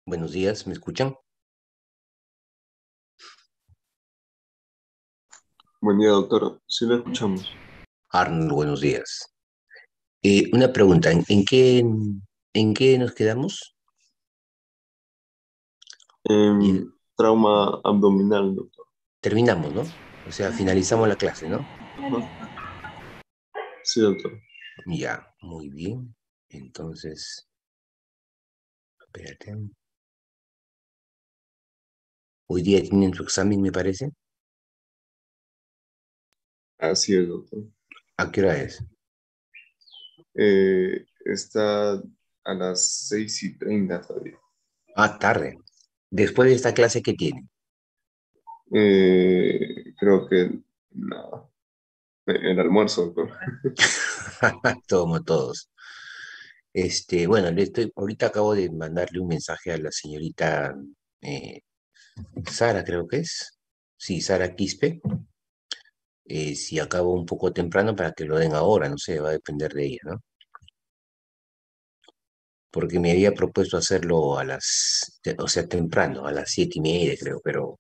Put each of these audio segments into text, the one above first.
Buenos días, ¿me escuchan? Buen día, doctor. Sí, lo escuchamos. Arnold, buenos días. Una pregunta, ¿en qué nos quedamos? Y Trauma abdominal, doctor. terminamos, ¿no? O sea, finalizamos la clase, ¿no? Ajá. Sí, doctor. Ya, muy bien. Entonces, espérate. Hoy día tienen su examen, me parece. Así es, doctor. ¿A qué hora es? Está a las 6:30 todavía. Ah, tarde. Después de esta clase, ¿qué tienen? Creo que no, el almuerzo, doctor. Como todos. Bueno, ahorita acabo de mandarle un mensaje a la señorita eh, Sara, creo que es. Sí, Sara Quispe. Si acabo un poco temprano para que lo den ahora, no sé, va a depender de ella, ¿no? Porque me había propuesto hacerlo o sea, temprano, a las 7:30, creo, pero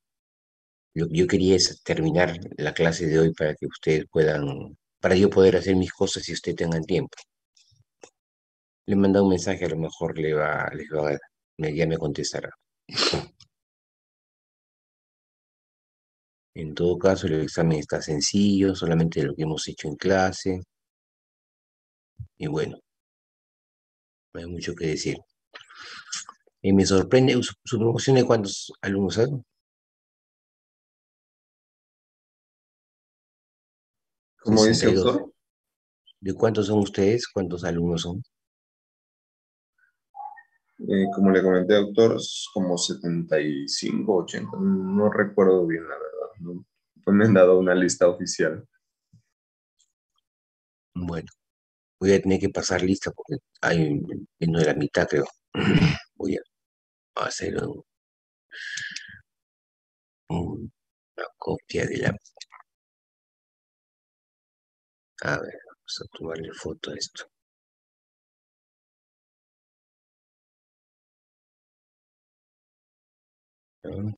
yo quería terminar la clase de hoy para que ustedes puedan, para yo poder hacer mis cosas y ustedes tengan tiempo. Le manda un mensaje, a lo mejor ya me contestará. En todo caso, el examen está sencillo, solamente lo que hemos hecho en clase, y bueno, no hay mucho que decir. Y me sorprende su promoción de cuántos alumnos hay. Como dice, 62. doctor, ¿De cuántos son ustedes? ¿Cuántos alumnos son? como le comenté, doctor, es como 75, 80. No recuerdo bien, la verdad. No me han dado una lista oficial. Bueno, voy a tener que pasar lista porque hay menos de la mitad, creo. Voy a hacer una copia de la... A ver, vamos a tomarle foto a esto. ¿No?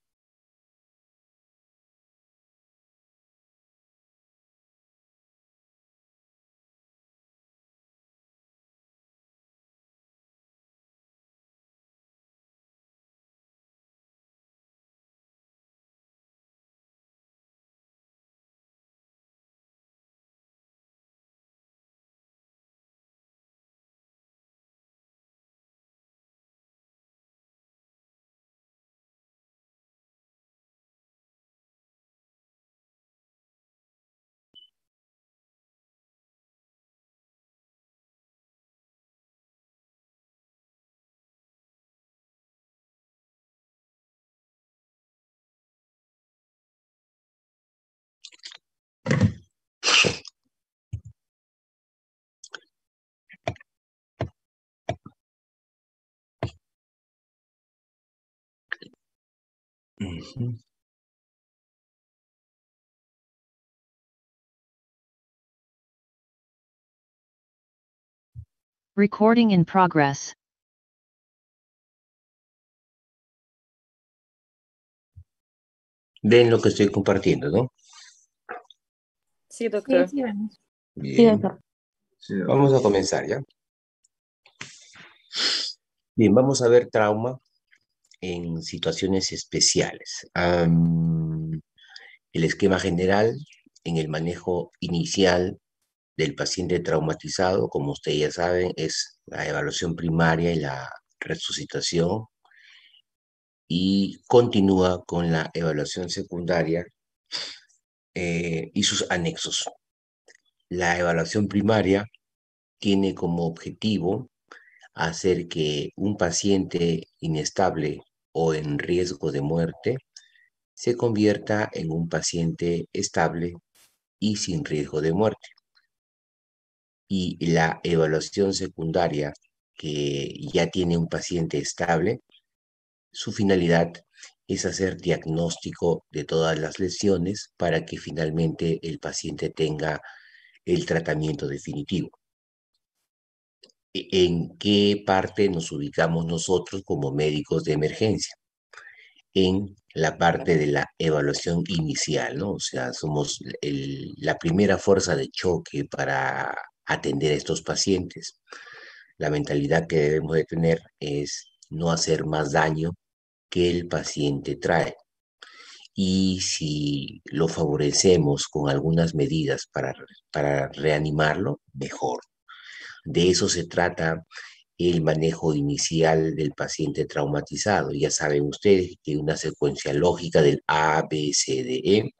Ujú. Recording in progress. Ven lo que estoy compartiendo, ¿no? Sí, Sí, doctor. sí, vemos. Sí, Bien, doctor. Sí, doctor. vamos a comenzar, ¿ya? Bien, vamos a ver trauma en situaciones especiales. El esquema general en el manejo inicial del paciente traumatizado, como ustedes ya saben, es la evaluación primaria y la resucitación y continúa con la evaluación secundaria y sus anexos. La evaluación primaria tiene como objetivo hacer que un paciente inestable o en riesgo de muerte se convierta en un paciente estable y sin riesgo de muerte. Y la evaluación secundaria, que ya tiene un paciente estable, su finalidad es hacer diagnóstico de todas las lesiones para que finalmente el paciente tenga el tratamiento definitivo. ¿En qué parte nos ubicamos nosotros como médicos de emergencia? En la parte de la evaluación inicial, ¿no? O sea, somos la primera fuerza de choque para atender a estos pacientes. La mentalidad que debemos de tener es no hacer más daño que el paciente trae. Y si lo favorecemos con algunas medidas para reanimarlo, mejor. De eso se trata el manejo inicial del paciente traumatizado. Ya saben ustedes que una secuencia lógica del A, B, C, D, E.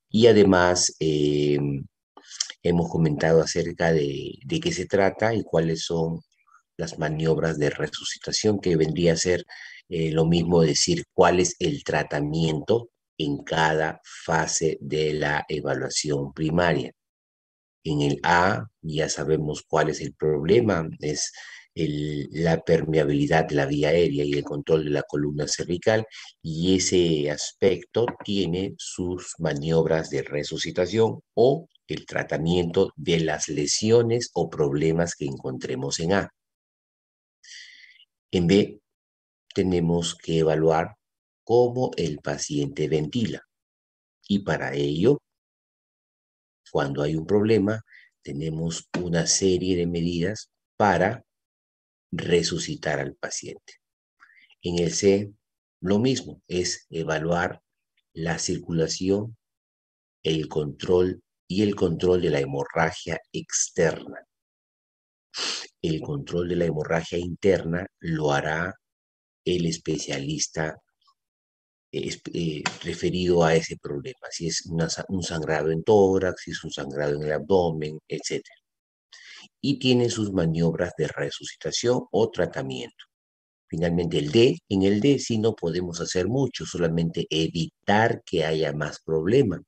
Y además hemos comentado acerca de qué se trata y cuáles son las maniobras de resucitación, que vendría a ser lo mismo decir cuál es el tratamiento en cada fase de la evaluación primaria. En el A ya sabemos cuál es el problema, es la permeabilidad de la vía aérea y el control de la columna cervical, y ese aspecto tiene sus maniobras de resucitación o el tratamiento de las lesiones o problemas que encontremos en A. En B tenemos que evaluar cómo el paciente ventila, y para ello, cuando hay un problema, tenemos una serie de medidas para resucitar al paciente. En el C, lo mismo, es evaluar la circulación, el control y el control de la hemorragia externa. El control de la hemorragia interna lo hará el especialista referido a ese problema, si es un sangrado en tórax, si es un sangrado en el abdomen, etc. Y tiene sus maniobras de resucitación o tratamiento. Finalmente, en el D sí no podemos hacer mucho, solamente evitar que haya más problemas.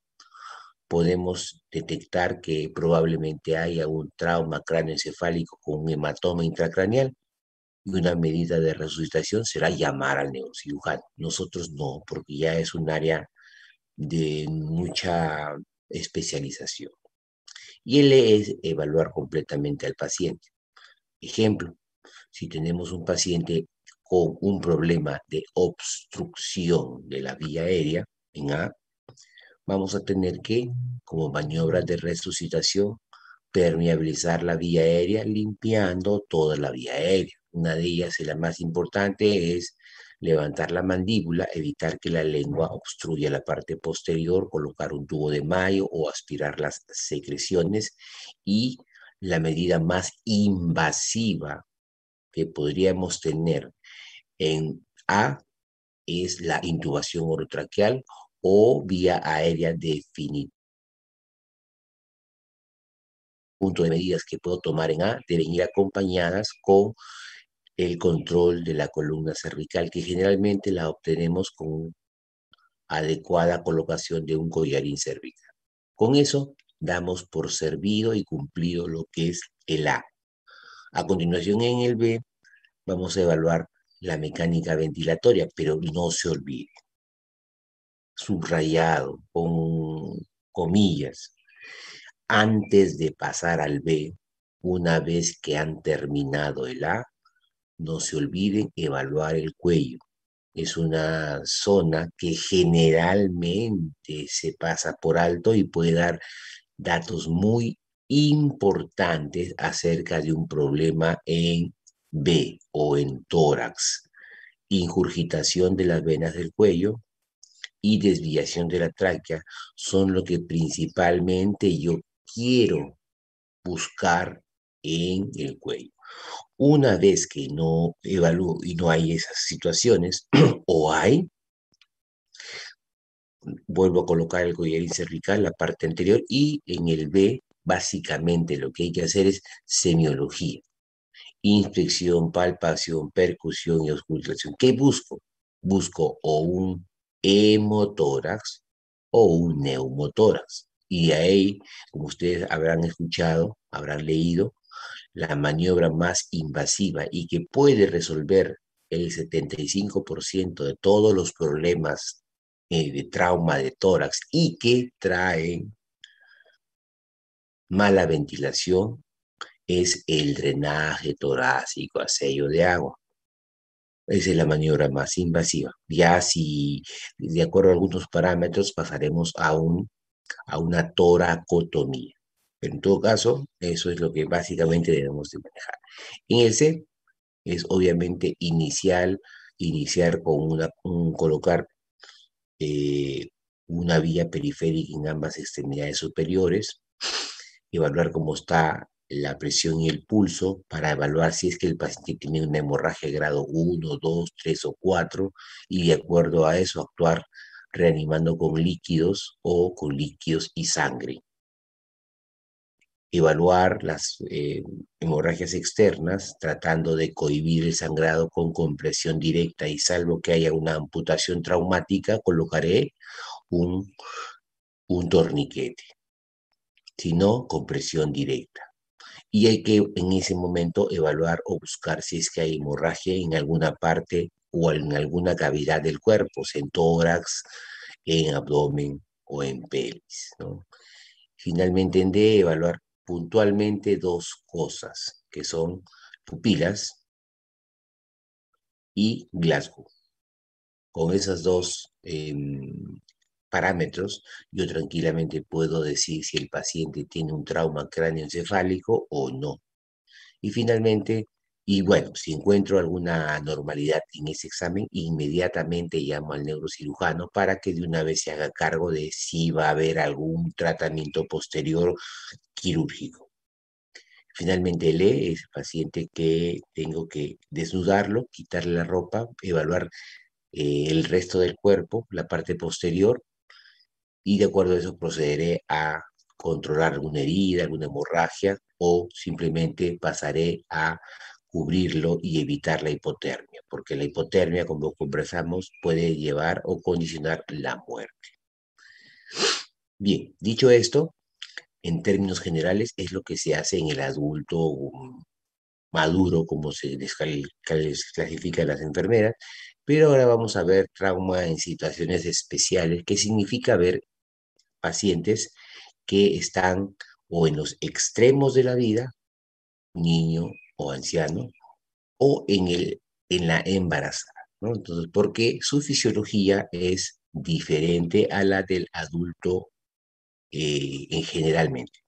Podemos detectar que probablemente haya un trauma cráneoencefálico con un hematoma intracraneal, y una medida de resucitación será llamar al neurocirujano. Nosotros no, porque ya es un área de mucha especialización. Y L es evaluar completamente al paciente. Ejemplo, si tenemos un paciente con un problema de obstrucción de la vía aérea, en A, vamos a tener que, como maniobra de resucitación, permeabilizar la vía aérea limpiando toda la vía aérea. Una de ellas, y la más importante, es levantar la mandíbula, evitar que la lengua obstruya la parte posterior, colocar un tubo de mayo o aspirar las secreciones. Y la medida más invasiva que podríamos tener en A es la intubación orotraqueal o vía aérea definitiva. Punto de medidas que puedo tomar en A deben ir acompañadas con el control de la columna cervical, que generalmente la obtenemos con adecuada colocación de un collarín cervical. Con eso damos por servido y cumplido lo que es el A. A continuación, en el B vamos a evaluar la mecánica ventilatoria, pero no se olvide, subrayado con comillas, antes de pasar al B, una vez que han terminado el A, no se olviden evaluar el cuello. Es una zona que generalmente se pasa por alto y puede dar datos muy importantes acerca de un problema en B o en tórax. Ingurgitación de las venas del cuello y desviación de la tráquea son lo que principalmente yo quiero buscar en el cuello. Una vez que no evalúo y no hay esas situaciones, o hay, vuelvo a colocar el collarín cervical, la parte anterior, y en el B, básicamente lo que hay que hacer es semiología. Inspección, palpación, percusión y auscultación. ¿Qué busco? Busco o un hemotórax o un neumotórax. Y de ahí, como ustedes habrán escuchado, habrán leído, la maniobra más invasiva y que puede resolver el 75% de todos los problemas de trauma de tórax y que traen mala ventilación, es el drenaje torácico a sello de agua. Esa es la maniobra más invasiva. Ya si, de acuerdo a algunos parámetros, pasaremos a una toracotomía. Pero en todo caso, eso es lo que básicamente debemos de manejar. En el C es obviamente iniciar con colocar eh, una vía periférica en ambas extremidades superiores, evaluar cómo está la presión y el pulso para evaluar si es que el paciente tiene una hemorragia de grado 1, 2, 3 o 4 y de acuerdo a eso actuar reanimando con líquidos o con líquidos y sangre. Evaluar las hemorragias externas tratando de cohibir el sangrado con compresión directa y salvo que haya una amputación traumática colocaré un, un torniquete, si no compresión directa. Y hay que en ese momento evaluar o buscar si es que hay hemorragia en alguna parte o en alguna cavidad del cuerpo, en tórax, en abdomen o en pelvis, ¿no? Finalmente, en D, evaluar puntualmente dos cosas, que son pupilas y Glasgow. Con esos dos parámetros, yo tranquilamente puedo decir si el paciente tiene un trauma cráneoencefálico o no. Y finalmente, y bueno, si encuentro alguna anormalidad en ese examen, inmediatamente llamo al neurocirujano para que de una vez se haga cargo de si va a haber algún tratamiento posterior quirúrgico. Finalmente, el E es el paciente que tengo que desnudarlo, quitarle la ropa, evaluar el resto del cuerpo, la parte posterior, y de acuerdo a eso procederé a controlar alguna herida, alguna hemorragia o simplemente pasaré a cubrirlo y evitar la hipotermia, porque la hipotermia, como conversamos, puede llevar o condicionar la muerte. Bien, dicho esto, en términos generales es lo que se hace en el adulto maduro, como se les clasifica a las enfermeras, pero ahora vamos a ver trauma en situaciones especiales, que significa ver pacientes que están o en los extremos de la vida, niño o anciano, o en la embarazada, ¿no? Entonces, porque su fisiología es diferente a la del adulto en generalmente.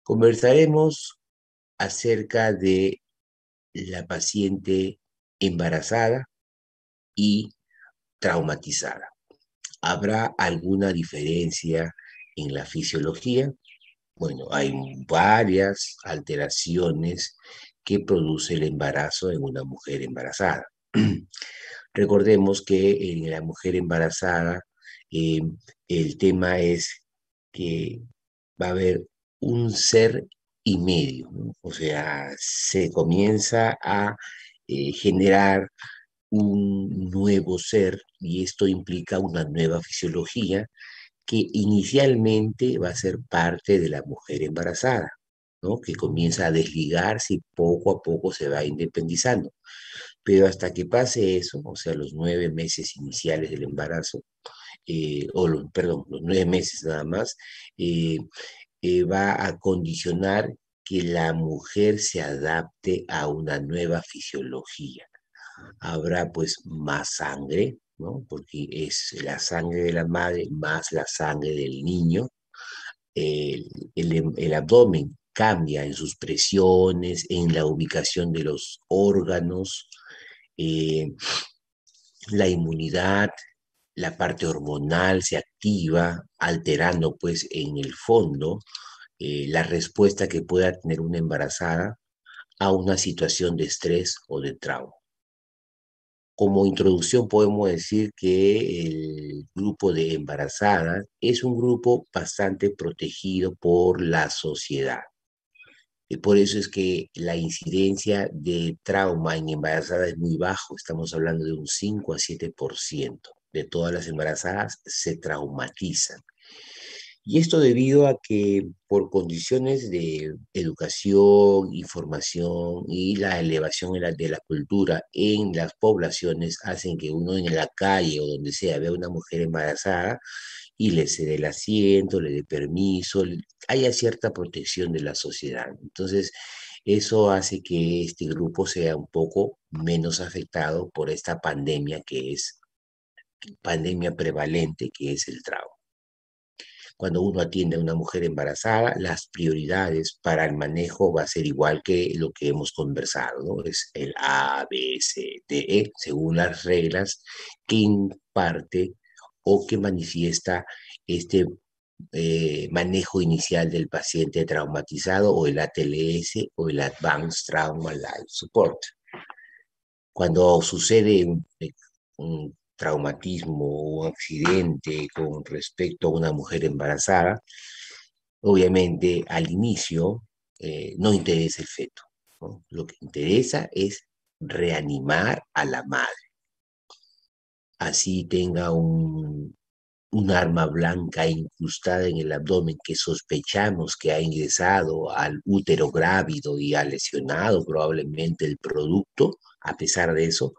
Conversaremos acerca de la paciente embarazada y traumatizada. ¿Habrá alguna diferencia en la fisiología? Bueno, hay varias alteraciones que produce el embarazo en una mujer embarazada. Recordemos que en la mujer embarazada eh, el tema es que va a haber un ser y medio, ¿no? O sea, se comienza a generar un nuevo ser y esto implica una nueva fisiología que inicialmente va a ser parte de la mujer embarazada, ¿no? Que comienza a desligarse y poco a poco se va independizando. Pero hasta que pase eso, o sea, los 9 meses iniciales del embarazo, perdón, los 9 meses nada más, eh, va a condicionar que la mujer se adapte a una nueva fisiología. Habrá pues más sangre, ¿no? Porque es la sangre de la madre más la sangre del niño. El abdomen cambia en sus presiones, en la ubicación de los órganos, eh, la inmunidad, la parte hormonal se activa, alterando pues en el fondo la respuesta que pueda tener una embarazada a una situación de estrés o de trauma. Como introducción podemos decir que el grupo de embarazadas es un grupo bastante protegido por la sociedad. Y por eso es que la incidencia de trauma en embarazadas es muy bajo. Estamos hablando de un 5 a 7% de todas las embarazadas se traumatizan. Y esto debido a que por condiciones de educación, información y la elevación de la cultura en las poblaciones hacen que uno en la calle o donde sea vea una mujer embarazada y le cede el asiento, le dé permiso, haya cierta protección de la sociedad. Entonces, eso hace que este grupo sea un poco menos afectado por esta pandemia que es pandemia prevalente, que es el trauma. Cuando uno atiende a una mujer embarazada, las prioridades para el manejo va a ser igual que lo que hemos conversado, ¿no? Es el A, B, C, D, E, según las reglas que imparte o que manifiesta este manejo inicial del paciente traumatizado o el ATLS o el Advanced Trauma Life Support. Cuando sucede un traumatismo o un accidente con respecto a una mujer embarazada, obviamente al inicio no interesa el feto, ¿no? Lo que interesa es reanimar a la madre. Así tenga un arma blanca incrustada en el abdomen que sospechamos que ha ingresado al útero grávido y ha lesionado probablemente el producto. A pesar de eso,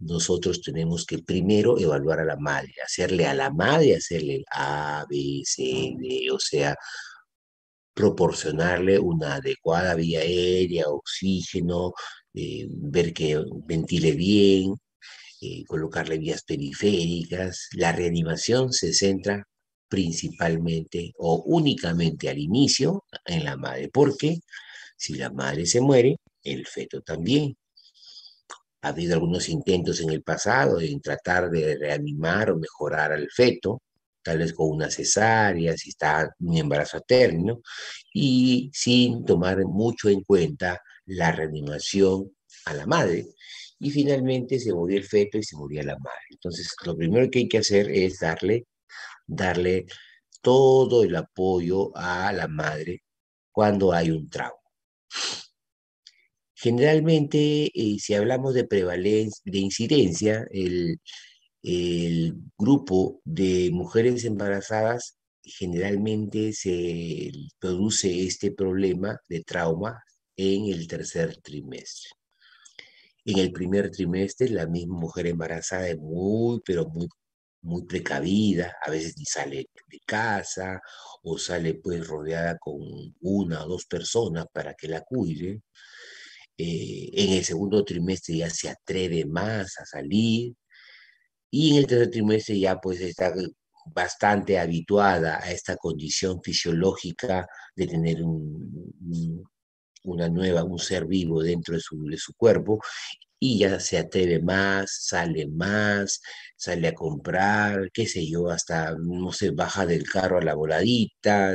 nosotros tenemos que primero evaluar a la madre, hacerle el A, B, C, D, o sea, proporcionarle una adecuada vía aérea, oxígeno, ver que ventile bien, colocarle vías periféricas. La reanimación se centra principalmente o únicamente al inicio en la madre, porque si la madre se muere, el feto también. Ha habido algunos intentos en el pasado en tratar de reanimar o mejorar al feto, tal vez con una cesárea, si está un embarazo a término, y sin tomar mucho en cuenta la reanimación a la madre. Y finalmente se murió el feto y se murió la madre. Entonces, lo primero que hay que hacer es darle todo el apoyo a la madre cuando hay un trauma. Generalmente, si hablamos de prevalencia, de incidencia, el grupo de mujeres embarazadas generalmente se produce este problema de trauma en el tercer trimestre. En el primer trimestre, la misma mujer embarazada es muy, pero muy precavida, a veces ni sale de casa o sale pues rodeada con una o dos personas para que la cuiden. En el segundo trimestre ya se atreve más a salir y en el tercer trimestre ya pues está bastante habituada a esta condición fisiológica de tener un ser vivo dentro de su cuerpo y ya se atreve más, sale a comprar, qué sé yo, hasta, no sé, baja del carro a la voladita,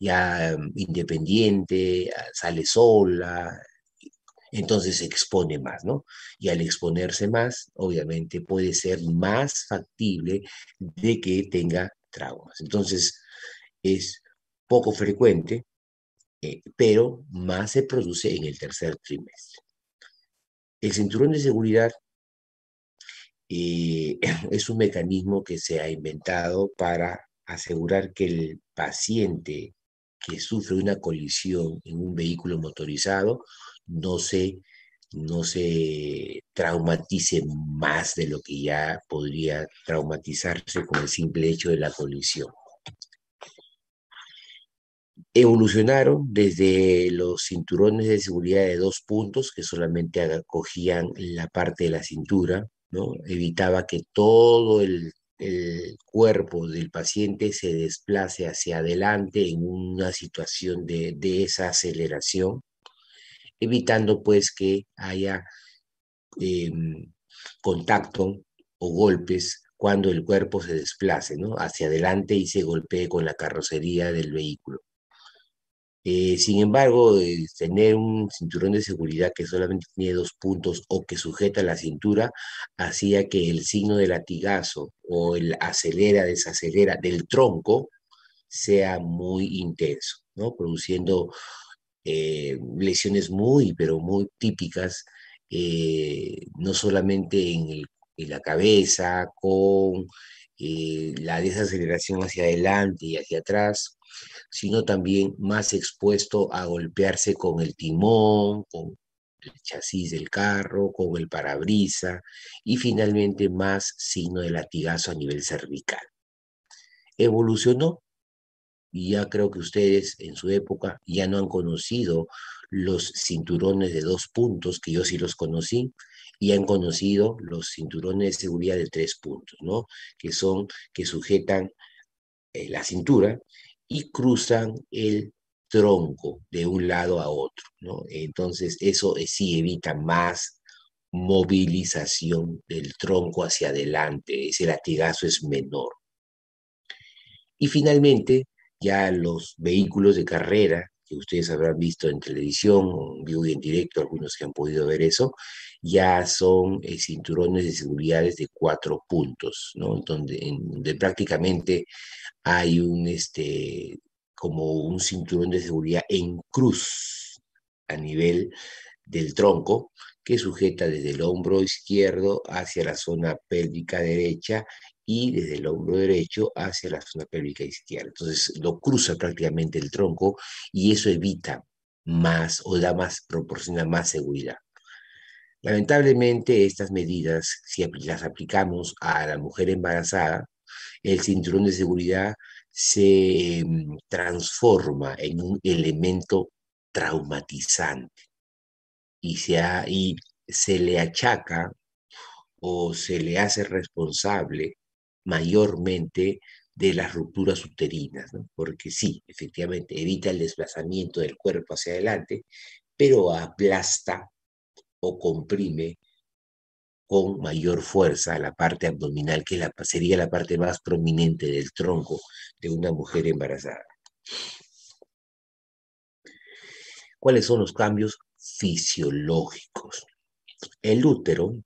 ya independiente, sale sola, entonces se expone más, ¿no? Y al exponerse más, obviamente puede ser más factible de que tenga traumas. Entonces, es poco frecuente, pero más se produce en el tercer trimestre. El cinturón de seguridad es un mecanismo que se ha inventado para asegurar que el paciente que sufre una colisión en un vehículo motorizado no se, no se traumatice más de lo que ya podría traumatizarse con el simple hecho de la colisión. Evolucionaron desde los cinturones de seguridad de 2 puntos que solamente acogían la parte de la cintura, ¿no? Evitaba que todo el cuerpo del paciente se desplace hacia adelante en una situación de desaceleración, evitando pues que haya eh, contacto o golpes cuando el cuerpo se desplace, ¿no? Hacia adelante y se golpee con la carrocería del vehículo. Sin embargo, tener un cinturón de seguridad que solamente tiene 2 puntos o que sujeta la cintura hacía que el signo de latigazo o el acelera, desacelera del tronco sea muy intenso, ¿no? Produciendo lesiones muy, pero muy típicas, no solamente en la cabeza, con la desaceleración hacia adelante y hacia atrás, sino también más expuesto a golpearse con el timón, con el chasis del carro, con el parabrisa y finalmente más signo de latigazo a nivel cervical. Evolucionó y ya creo que ustedes en su época ya no han conocido los cinturones de 2 puntos, que yo sí los conocí, y han conocido los cinturones de seguridad de 3 puntos, ¿no? Que sujetan la cintura y cruzan el tronco de un lado a otro, ¿no? Entonces, eso sí evita más movilización del tronco hacia adelante, ese latigazo es menor. Y finalmente, ya los vehículos de carrera, que ustedes habrán visto en televisión, en vivo y en directo, algunos que han podido ver eso, ya son cinturones de seguridad de 4 puntos, ¿no? Donde prácticamente hay como un cinturón de seguridad en cruz a nivel del tronco que sujeta desde el hombro izquierdo hacia la zona pélvica derecha y desde el hombro derecho hacia la zona pélvica izquierda. Entonces lo cruza prácticamente el tronco y eso evita más o proporciona más seguridad. Lamentablemente, estas medidas, si las aplicamos a la mujer embarazada, el cinturón de seguridad se transforma en un elemento traumatizante y se le achaca o se le hace responsable mayormente de las rupturas uterinas, ¿no? Porque sí, efectivamente, evita el desplazamiento del cuerpo hacia adelante, pero aplasta o comprime con mayor fuerza la parte abdominal, que sería la parte más prominente del tronco de una mujer embarazada. ¿Cuáles son los cambios fisiológicos? El útero,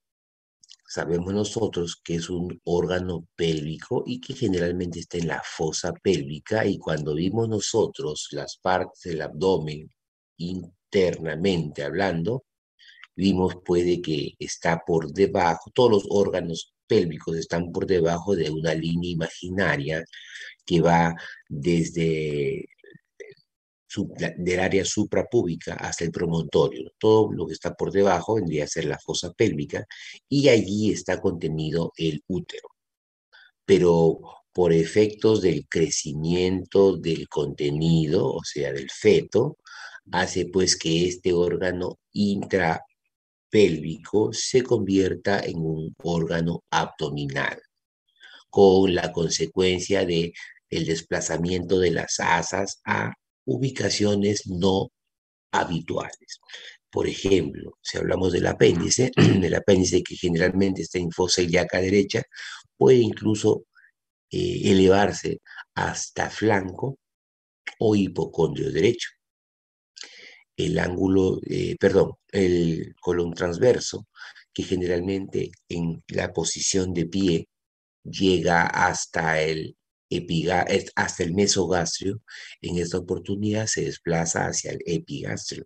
sabemos nosotros que es un órgano pélvico y que generalmente está en la fosa pélvica, y cuando vimos nosotros las partes del abdomen internamente hablando, vimos puede que está por debajo, todos los órganos pélvicos están por debajo de una línea imaginaria que va desde del área suprapúbica hasta el promontorio. Todo lo que está por debajo vendría a ser la fosa pélvica y allí está contenido el útero. Pero por efectos del crecimiento del contenido, o sea, del feto, hace pues que este órgano intrapélvico se convierta en un órgano abdominal, con la consecuencia de el desplazamiento de las asas a ubicaciones no habituales. Por ejemplo, si hablamos del apéndice, el apéndice que generalmente está en fosa ilíaca derecha, puede incluso elevarse hasta flanco o hipocondrio derecho. El colon transverso, que generalmente en la posición de pie llega hasta el mesogastrio, en esta oportunidad se desplaza hacia el epigastrio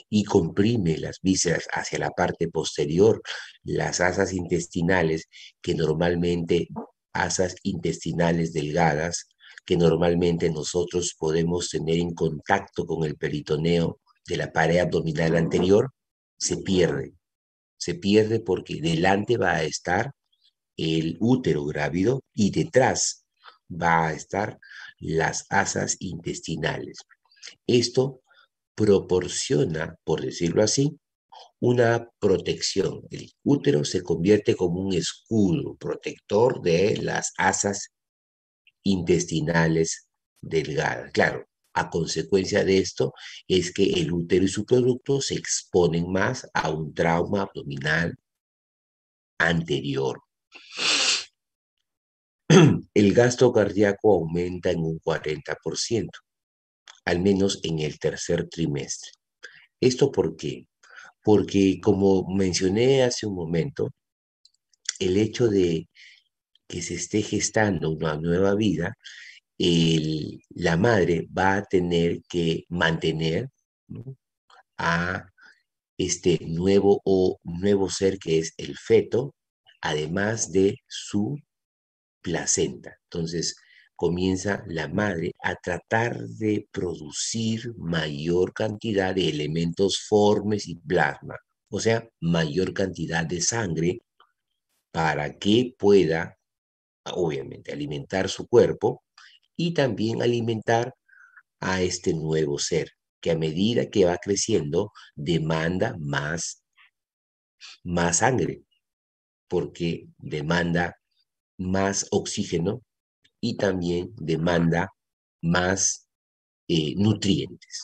y comprime las vísceras hacia la parte posterior, las asas intestinales, asas intestinales delgadas, que normalmente nosotros podemos tener en contacto con el peritoneo de la pared abdominal anterior, se pierde. Se pierde porque delante va a estar el útero grávido y detrás va a estar las asas intestinales. Esto proporciona, por decirlo así, una protección. El útero se convierte como un escudo protector de las asas intestinales delgadas. Claro, a consecuencia de esto es que el útero y su producto se exponen más a un trauma abdominal anterior. El gasto cardíaco aumenta en un 40%, al menos en el tercer trimestre. ¿Esto por qué? Porque, como mencioné hace un momento, el hecho de que se esté gestando una nueva vida, la madre va a tener que mantener, ¿no?, a este nuevo ser que es el feto, además de su placenta. Entonces, comienza la madre a tratar de producir mayor cantidad de elementos formes y plasma, o sea, mayor cantidad de sangre para que pueda obviamente, alimentar su cuerpo y también alimentar a este nuevo ser, que a medida que va creciendo demanda más sangre, porque demanda más oxígeno y también demanda más nutrientes.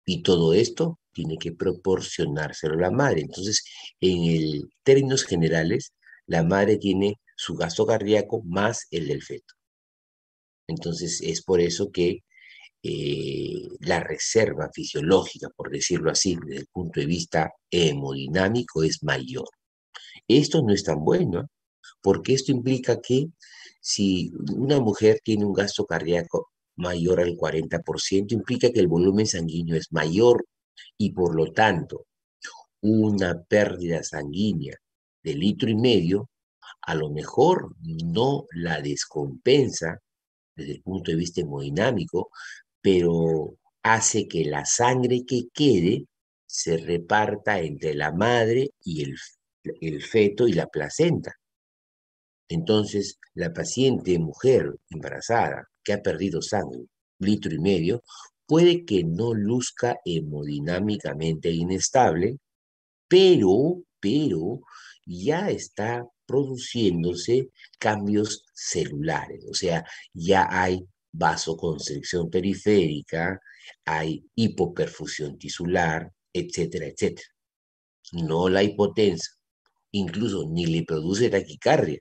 Y todo esto tiene que proporcionárselo la madre. Entonces, términos generales, la madre tiene su gasto cardíaco más el del feto. Entonces, es por eso que la reserva fisiológica, por decirlo así, desde el punto de vista hemodinámico, es mayor. Esto no es tan bueno, ¿eh? Porque esto implica que si una mujer tiene un gasto cardíaco mayor al 40%, implica que el volumen sanguíneo es mayor y por lo tanto una pérdida sanguínea de 1,5 litros a lo mejor no la descompensa desde el punto de vista hemodinámico, pero hace que la sangre que quede se reparta entre la madre y el feto y la placenta. Entonces, la paciente mujer embarazada que ha perdido sangre, 1,5 litros, puede que no luzca hemodinámicamente inestable, pero ya está produciéndose cambios celulares, o sea, ya hay vasoconstricción periférica, hay hipoperfusión tisular, etcétera, etcétera. No la hipotensa, incluso ni le produce taquicardia,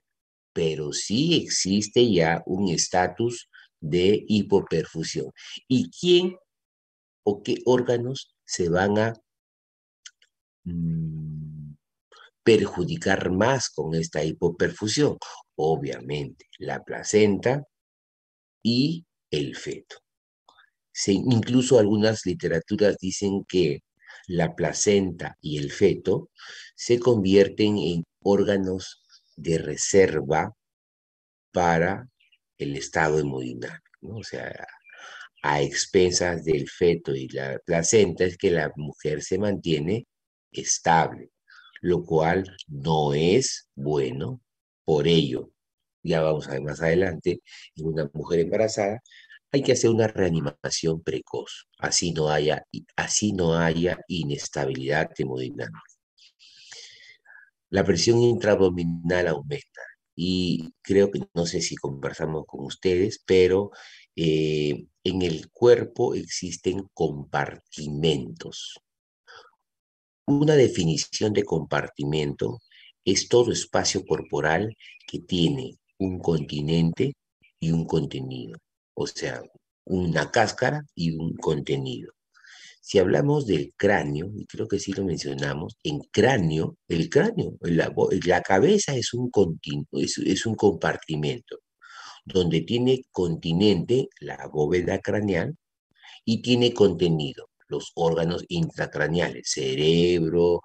pero sí existe ya un estatus de hipoperfusión. ¿Y quién o qué órganos se van a mm, perjudicar más con esta hipoperfusión? Obviamente, la placenta y el feto. Incluso algunas literaturas dicen que la placenta y el feto se convierten en órganos de reserva para el estado hemodinámico, ¿no? O sea, a expensas del feto y la placenta es que la mujer se mantiene estable, lo cual no es bueno. Por ello, ya vamos a ver más adelante, en una mujer embarazada hay que hacer una reanimación precoz, así no haya inestabilidad hemodinámica. La presión intraabdominal aumenta y creo que no sé si conversamos con ustedes, pero en el cuerpo existen compartimentos. Una definición de compartimento es todo espacio corporal que tiene un continente y un contenido, o sea, una cáscara y un contenido. Si hablamos del cráneo, y creo que sí lo mencionamos, el cráneo, la cabeza es un compartimento donde tiene continente la bóveda craneal y tiene contenido los órganos intracraneales, cerebro,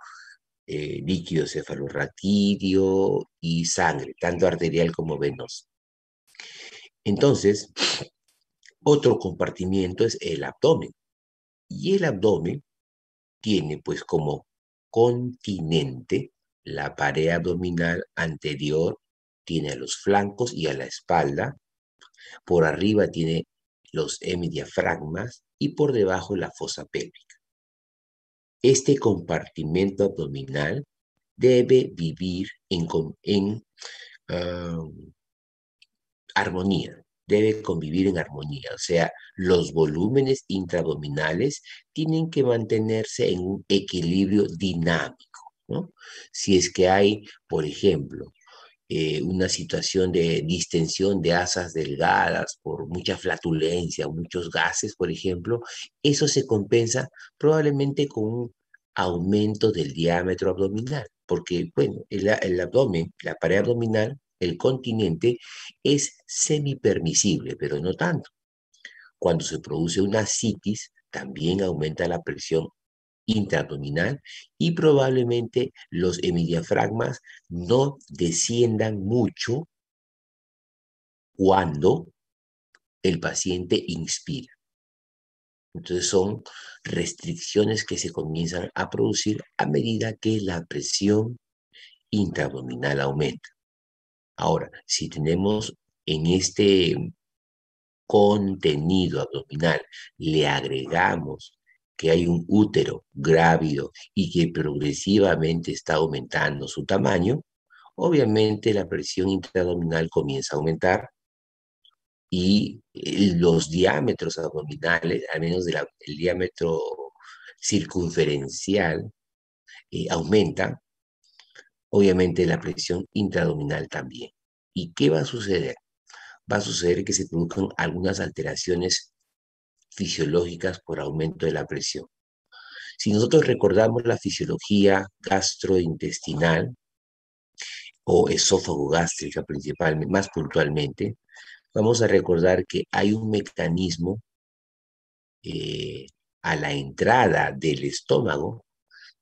líquido cefalorraquídeo y sangre, tanto arterial como venosa. Entonces, otro compartimiento es el abdomen. Y el abdomen tiene pues como continente la pared abdominal anterior, tiene a los flancos y a la espalda, por arriba tiene los hemidiafragmas y por debajo la fosa pélvica. Este compartimento abdominal debe vivir uh, armonía, debe convivir en armonía, o sea, los volúmenes intraabdominales tienen que mantenerse en un equilibrio dinámico, ¿no? Si es que hay, por ejemplo, una situación de distensión de asas delgadas por mucha flatulencia, muchos gases, por ejemplo, eso se compensa probablemente con un aumento del diámetro abdominal, porque, bueno, el abdomen, la pared abdominal, el continente, es semipermisible, pero no tanto. Cuando se produce una citis, también aumenta la presión intraabdominal y probablemente los hemidiafragmas no desciendan mucho cuando el paciente inspira. Entonces son restricciones que se comienzan a producir a medida que la presión intraabdominal aumenta. Ahora, si tenemos en este contenido abdominal le agregamos que hay un útero grávido y que progresivamente está aumentando su tamaño, obviamente la presión intraabdominal comienza a aumentar y los diámetros abdominales, al menos el diámetro circunferencial, aumenta, obviamente la presión intraabdominal también. ¿Y qué va a suceder? Va a suceder que se produzcan algunas alteraciones fisiológicas por aumento de la presión. Si nosotros recordamos la fisiología gastrointestinal o esófago gástrica principalmente, más puntualmente, vamos a recordar que hay un mecanismo eh, a la entrada del estómago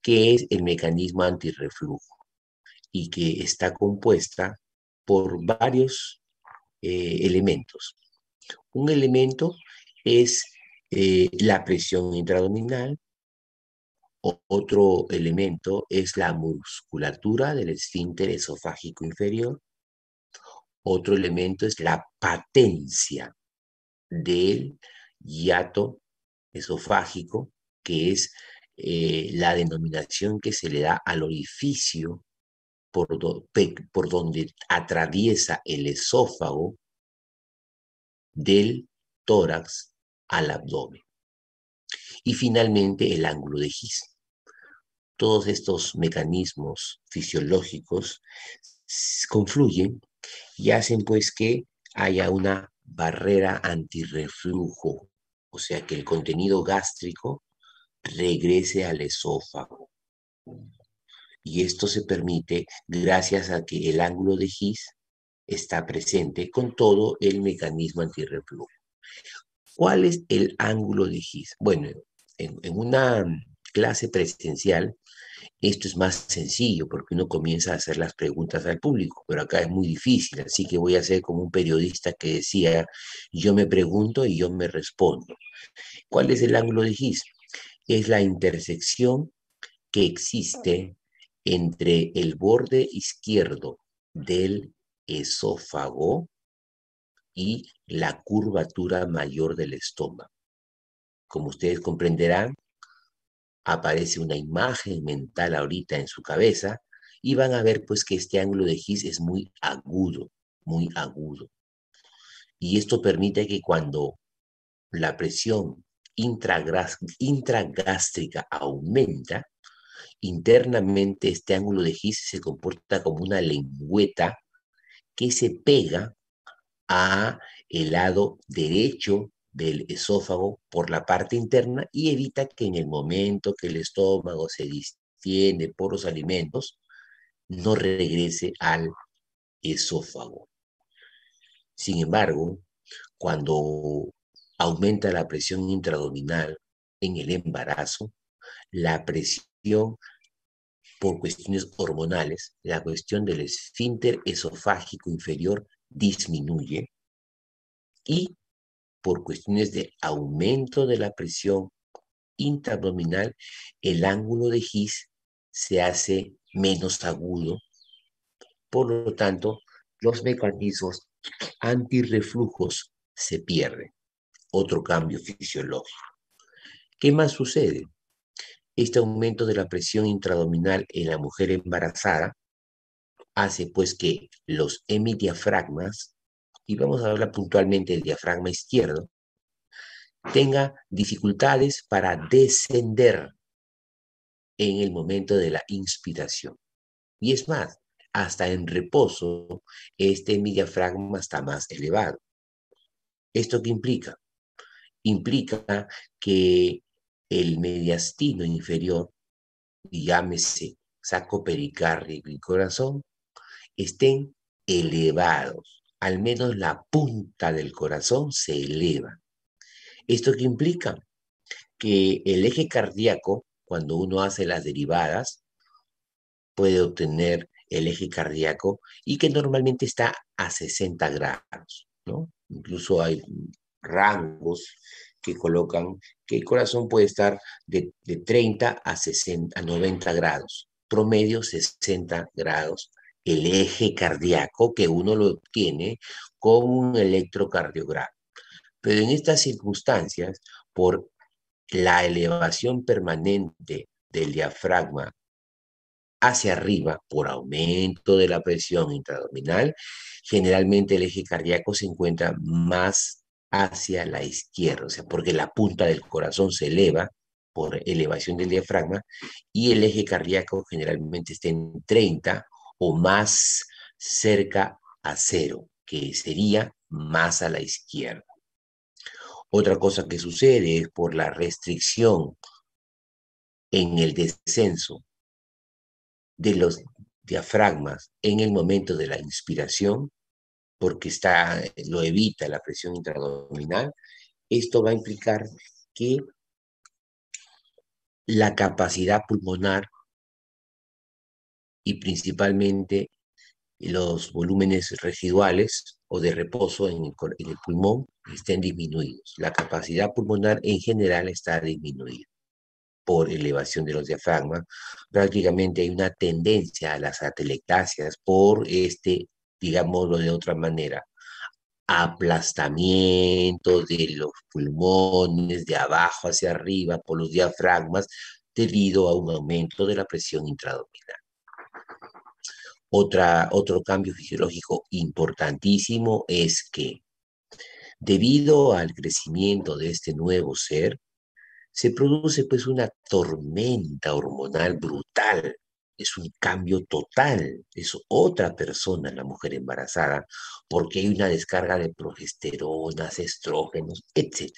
que es el mecanismo antirreflujo y que está compuesta por varios elementos. Un elemento es la presión intraabdominal, otro elemento es la musculatura del esfínter esofágico inferior, otro elemento es la patencia del hiato esofágico, que es la denominación que se le da al orificio por donde atraviesa el esófago del tórax al abdomen. Y finalmente el ángulo de Gis. Todos estos mecanismos fisiológicos confluyen y hacen pues que haya una barrera antirreflujo, o sea que el contenido gástrico regrese al esófago. Y esto se permite gracias a que el ángulo de Gis está presente con todo el mecanismo antirreflujo. ¿Cuál es el ángulo de Gis? Bueno, en una clase presencial esto es más sencillo porque uno comienza a hacer las preguntas al público, pero acá es muy difícil, así que voy a ser como un periodista que decía, yo me pregunto y yo me respondo. ¿Cuál es el ángulo de Gis? Es la intersección que existe entre el borde izquierdo del esófago y la curvatura mayor del estómago. Como ustedes comprenderán, aparece una imagen mental ahorita en su cabeza y van a ver pues que este ángulo de Gis es muy agudo, muy agudo. Y esto permite que cuando la presión intragástrica aumenta, internamente este ángulo de Gis se comporta como una lengüeta que se pega a el lado derecho del esófago por la parte interna y evita que en el momento que el estómago se distiende por los alimentos, no regrese al esófago. Sin embargo, cuando aumenta la presión intraabdominal en el embarazo, la presión por cuestiones hormonales, la cuestión del esfínter esofágico inferior disminuye y por cuestiones de aumento de la presión intraabdominal, el ángulo de Gis se hace menos agudo. Por lo tanto, los mecanismos antirreflujos se pierden. Otro cambio fisiológico. ¿Qué más sucede? Este aumento de la presión intraabdominal en la mujer embarazada hace pues que los hemidiafragmas, y vamos a hablar puntualmente del diafragma izquierdo, tenga dificultades para descender en el momento de la inspiración. Y es más, hasta en reposo, este hemidiafragma está más elevado. ¿Esto qué implica? Implica que el mediastino inferior, llámese saco pericárdico y corazón, estén elevados. Al menos la punta del corazón se eleva. ¿Esto qué implica? Que el eje cardíaco, cuando uno hace las derivadas, puede obtener el eje cardíaco y que normalmente está a 60 grados, ¿no? Incluso hay rangos que colocan que el corazón puede estar de 30 a 90 grados, promedio 60 grados el eje cardíaco que uno lo obtiene con un electrocardiograma. Pero en estas circunstancias, por la elevación permanente del diafragma hacia arriba por aumento de la presión intraabdominal, generalmente el eje cardíaco se encuentra más hacia la izquierda, o sea, porque la punta del corazón se eleva por elevación del diafragma y el eje cardíaco generalmente está en 30 o más cerca a cero, que sería más a la izquierda. Otra cosa que sucede es por la restricción en el descenso de los diafragmas en el momento de la inspiración, porque lo evita la presión intraabdominal, esto va a implicar que la capacidad pulmonar y principalmente los volúmenes residuales o de reposo en el pulmón estén disminuidos. La capacidad pulmonar en general está disminuida por elevación de los diafragmas. Prácticamente hay una tendencia a las atelectasias por digámoslo de otra manera, aplastamiento de los pulmones de abajo hacia arriba por los diafragmas debido a un aumento de la presión intraabdominal. Otro cambio fisiológico importantísimo es que debido al crecimiento de este nuevo ser, se produce pues una tormenta hormonal brutal. Es un cambio total, es otra persona la mujer embarazada, porque hay una descarga de progesteronas, estrógenos, etc.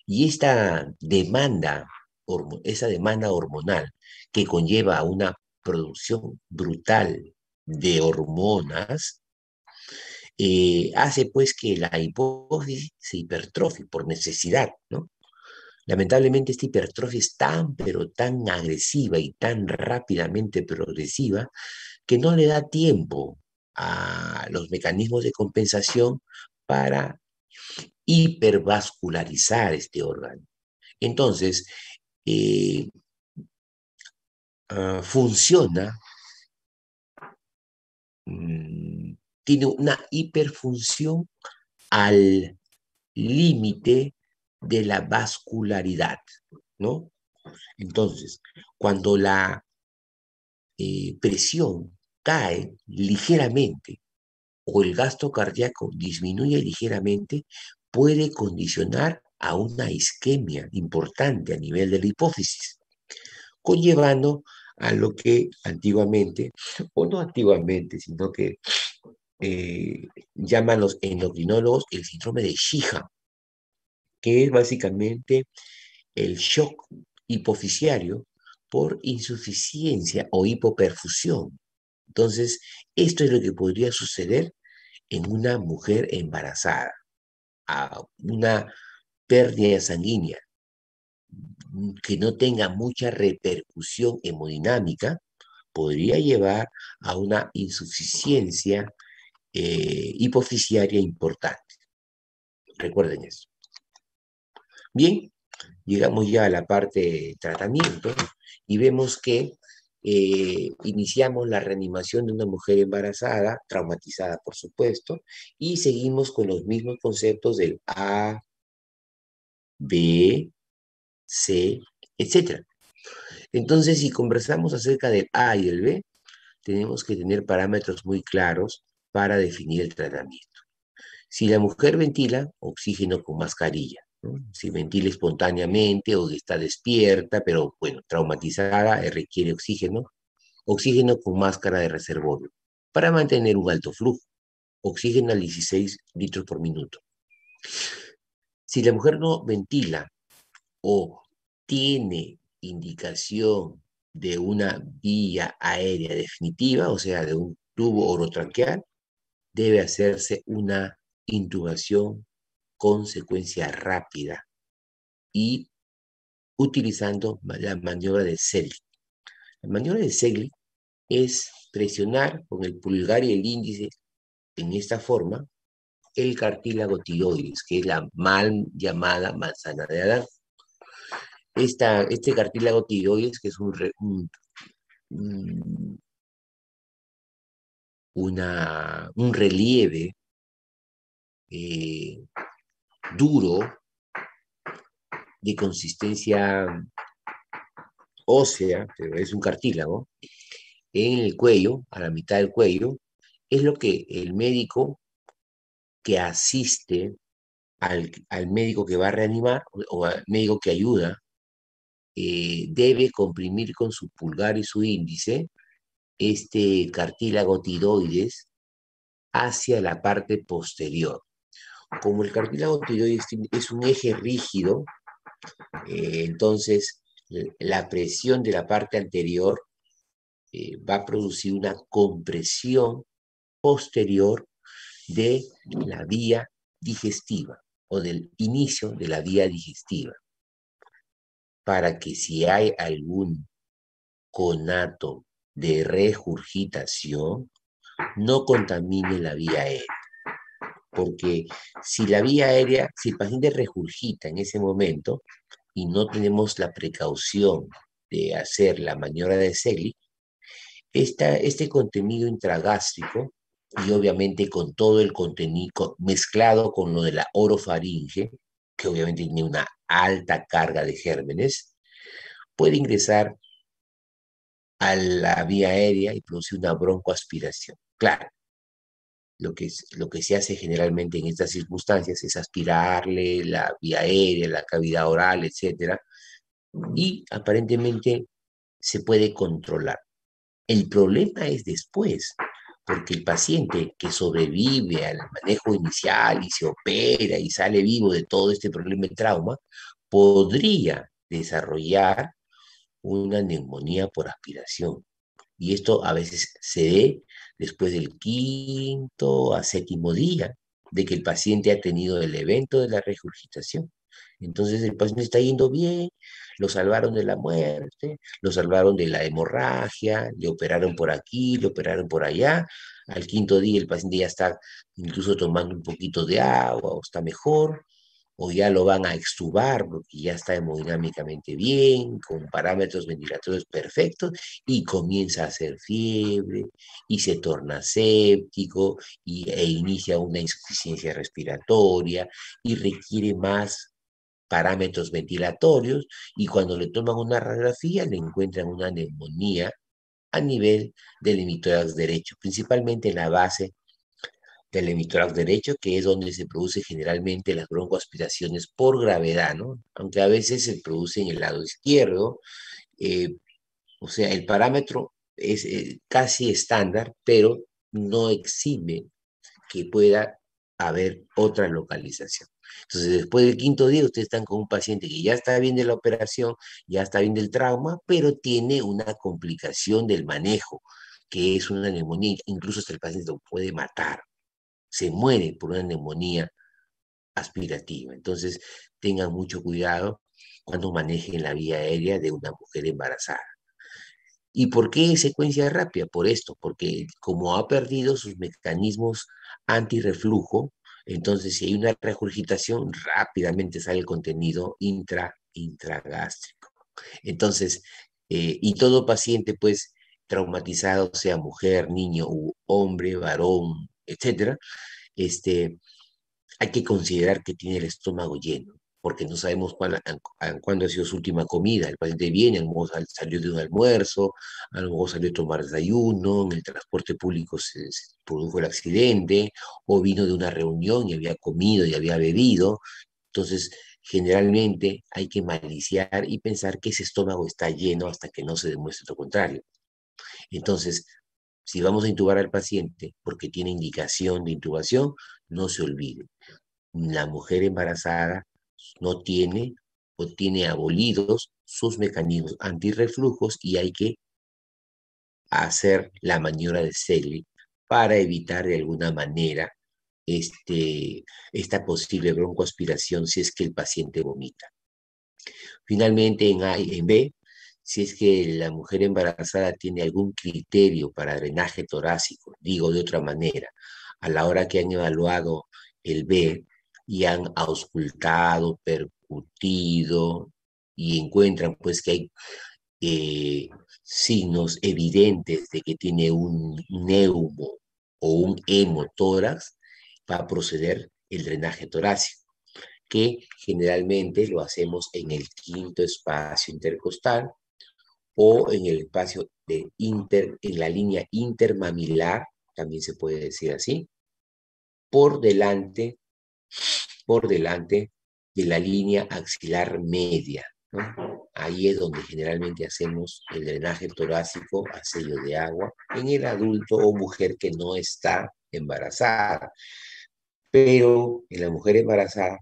Y esa demanda hormonal que conlleva a una producción brutal de hormonas, hace pues que la hipófisis se hipertrofie por necesidad, ¿no? Lamentablemente esta hipertrofia es tan, pero tan agresiva y tan rápidamente progresiva que no le da tiempo a los mecanismos de compensación para hipervascularizar este órgano. Entonces, eh, funciona, mm, tiene una hiperfunción al límite de la vascularidad, ¿no? Entonces, cuando la presión cae ligeramente o el gasto cardíaco disminuye ligeramente, puede condicionar a una isquemia importante a nivel de la hipófisis, conllevando a lo que antiguamente, o no antiguamente, sino que llaman los endocrinólogos el síndrome de Sheehan, que es básicamente el shock hipofisiario por insuficiencia o hipoperfusión. Entonces, esto es lo que podría suceder en una mujer embarazada, a una pérdida sanguínea que no tenga mucha repercusión hemodinámica, podría llevar a una insuficiencia hipofisiaria importante. Recuerden eso. Bien, llegamos ya a la parte de tratamiento y vemos que iniciamos la reanimación de una mujer embarazada, traumatizada por supuesto, y seguimos con los mismos conceptos del A, B, C, etc. Entonces, si conversamos acerca del A y del B, tenemos que tener parámetros muy claros para definir el tratamiento. Si la mujer ventila, oxígeno con mascarilla, ¿no? Si ventila espontáneamente o está despierta, pero bueno, traumatizada, requiere oxígeno, oxígeno con máscara de reservorio para mantener un alto flujo, oxígeno a 16 litros por minuto. Si la mujer no ventila o tiene indicación de una vía aérea definitiva, o sea, de un tubo orotraqueal, debe hacerse una intubación con secuencia rápida y utilizando la maniobra de Segli. La maniobra de Segli es presionar con el pulgar y el índice en esta forma el cartílago tiroides, que es la mal llamada manzana de Adán. Este cartílago tiroides, que es un un relieve duro de consistencia ósea, pero es un cartílago, en el cuello, a la mitad del cuello, es lo que el médico que asiste al médico que va a reanimar o al médico que ayuda, debe comprimir con su pulgar y su índice este cartílago tiroides hacia la parte posterior. Como el cartílago tiroides es un eje rígido, entonces la presión de la parte anterior va a producir una compresión posterior de la vía digestiva o del inicio de la vía digestiva, para que si hay algún conato de regurgitación, no contamine la vía aérea. Porque si la vía aérea, si el paciente regurgita en ese momento y no tenemos la precaución de hacer la maniobra de Segli, este contenido intragástrico y obviamente con todo el contenido mezclado con lo de la orofaringe, que obviamente tiene una alta carga de gérmenes, puede ingresar a la vía aérea y producir una broncoaspiración. Claro, lo que se hace generalmente en estas circunstancias es aspirarle la vía aérea, la cavidad oral, etcétera, y aparentemente se puede controlar. El problema es después, porque el paciente que sobrevive al manejo inicial y se opera y sale vivo de todo este problema de trauma, podría desarrollar una neumonía por aspiración. Y esto a veces se ve después del quinto a séptimo día de que el paciente ha tenido el evento de la regurgitación. Entonces el paciente está yendo bien, lo salvaron de la muerte, lo salvaron de la hemorragia, le operaron por aquí, le operaron por allá. Al quinto día el paciente ya está incluso tomando un poquito de agua o está mejor, o ya lo van a extubar porque ya está hemodinámicamente bien, con parámetros ventilatorios perfectos, y comienza a hacer fiebre, y se torna séptico, e inicia una insuficiencia respiratoria, y requiere más parámetros ventilatorios, y cuando le toman una radiografía le encuentran una neumonía a nivel del hemitórax derecho, principalmente en la base del hemitórax derecho, que es donde se produce generalmente las broncoaspiraciones por gravedad, ¿no? Aunque a veces se produce en el lado izquierdo, eh, o sea, el parámetro es casi estándar, pero no exime que pueda haber otra localización. Entonces, después del quinto día, ustedes están con un paciente que ya está bien de la operación, ya está bien del trauma, pero tiene una complicación del manejo, que es una neumonía, incluso hasta el paciente lo puede matar, se muere por una neumonía aspirativa. Entonces, tengan mucho cuidado cuando manejen la vía aérea de una mujer embarazada. ¿Y por qué secuencia rápida? Por esto, porque como ha perdido sus mecanismos antirreflujo, entonces si hay una regurgitación, rápidamente sale el contenido intragástrico. Entonces, y todo paciente, pues, traumatizado, sea mujer, niño, hombre, varón, etcétera, hay que considerar que tiene el estómago lleno, porque no sabemos cuándo ha sido su última comida. El paciente viene, a lo mejor salió de un almuerzo, a lo mejor salió a tomar desayuno, en el transporte público se produjo el accidente, o vino de una reunión y había comido y había bebido. Entonces, generalmente hay que maliciar y pensar que ese estómago está lleno hasta que no se demuestre lo contrario. Entonces, si vamos a intubar al paciente porque tiene indicación de intubación, no se olvide, la mujer embarazada no tiene o tiene abolidos sus mecanismos antirreflujos y hay que hacer la maniobra de Segli para evitar de alguna manera esta posible broncoaspiración si es que el paciente vomita. Finalmente, en A y en B, si es que la mujer embarazada tiene algún criterio para drenaje torácico, digo de otra manera, a la hora que han evaluado el B y han auscultado, percutido y encuentran pues que hay signos evidentes de que tiene un neumo o un hemotórax, va a proceder el drenaje torácico, que generalmente lo hacemos en el quinto espacio intercostal o en el espacio en la línea intermamilar, también se puede decir así, por delante, por delante de la línea axilar media, ¿no? Ahí es donde generalmente hacemos el drenaje torácico a sello de agua en el adulto o mujer que no está embarazada. Pero en la mujer embarazada,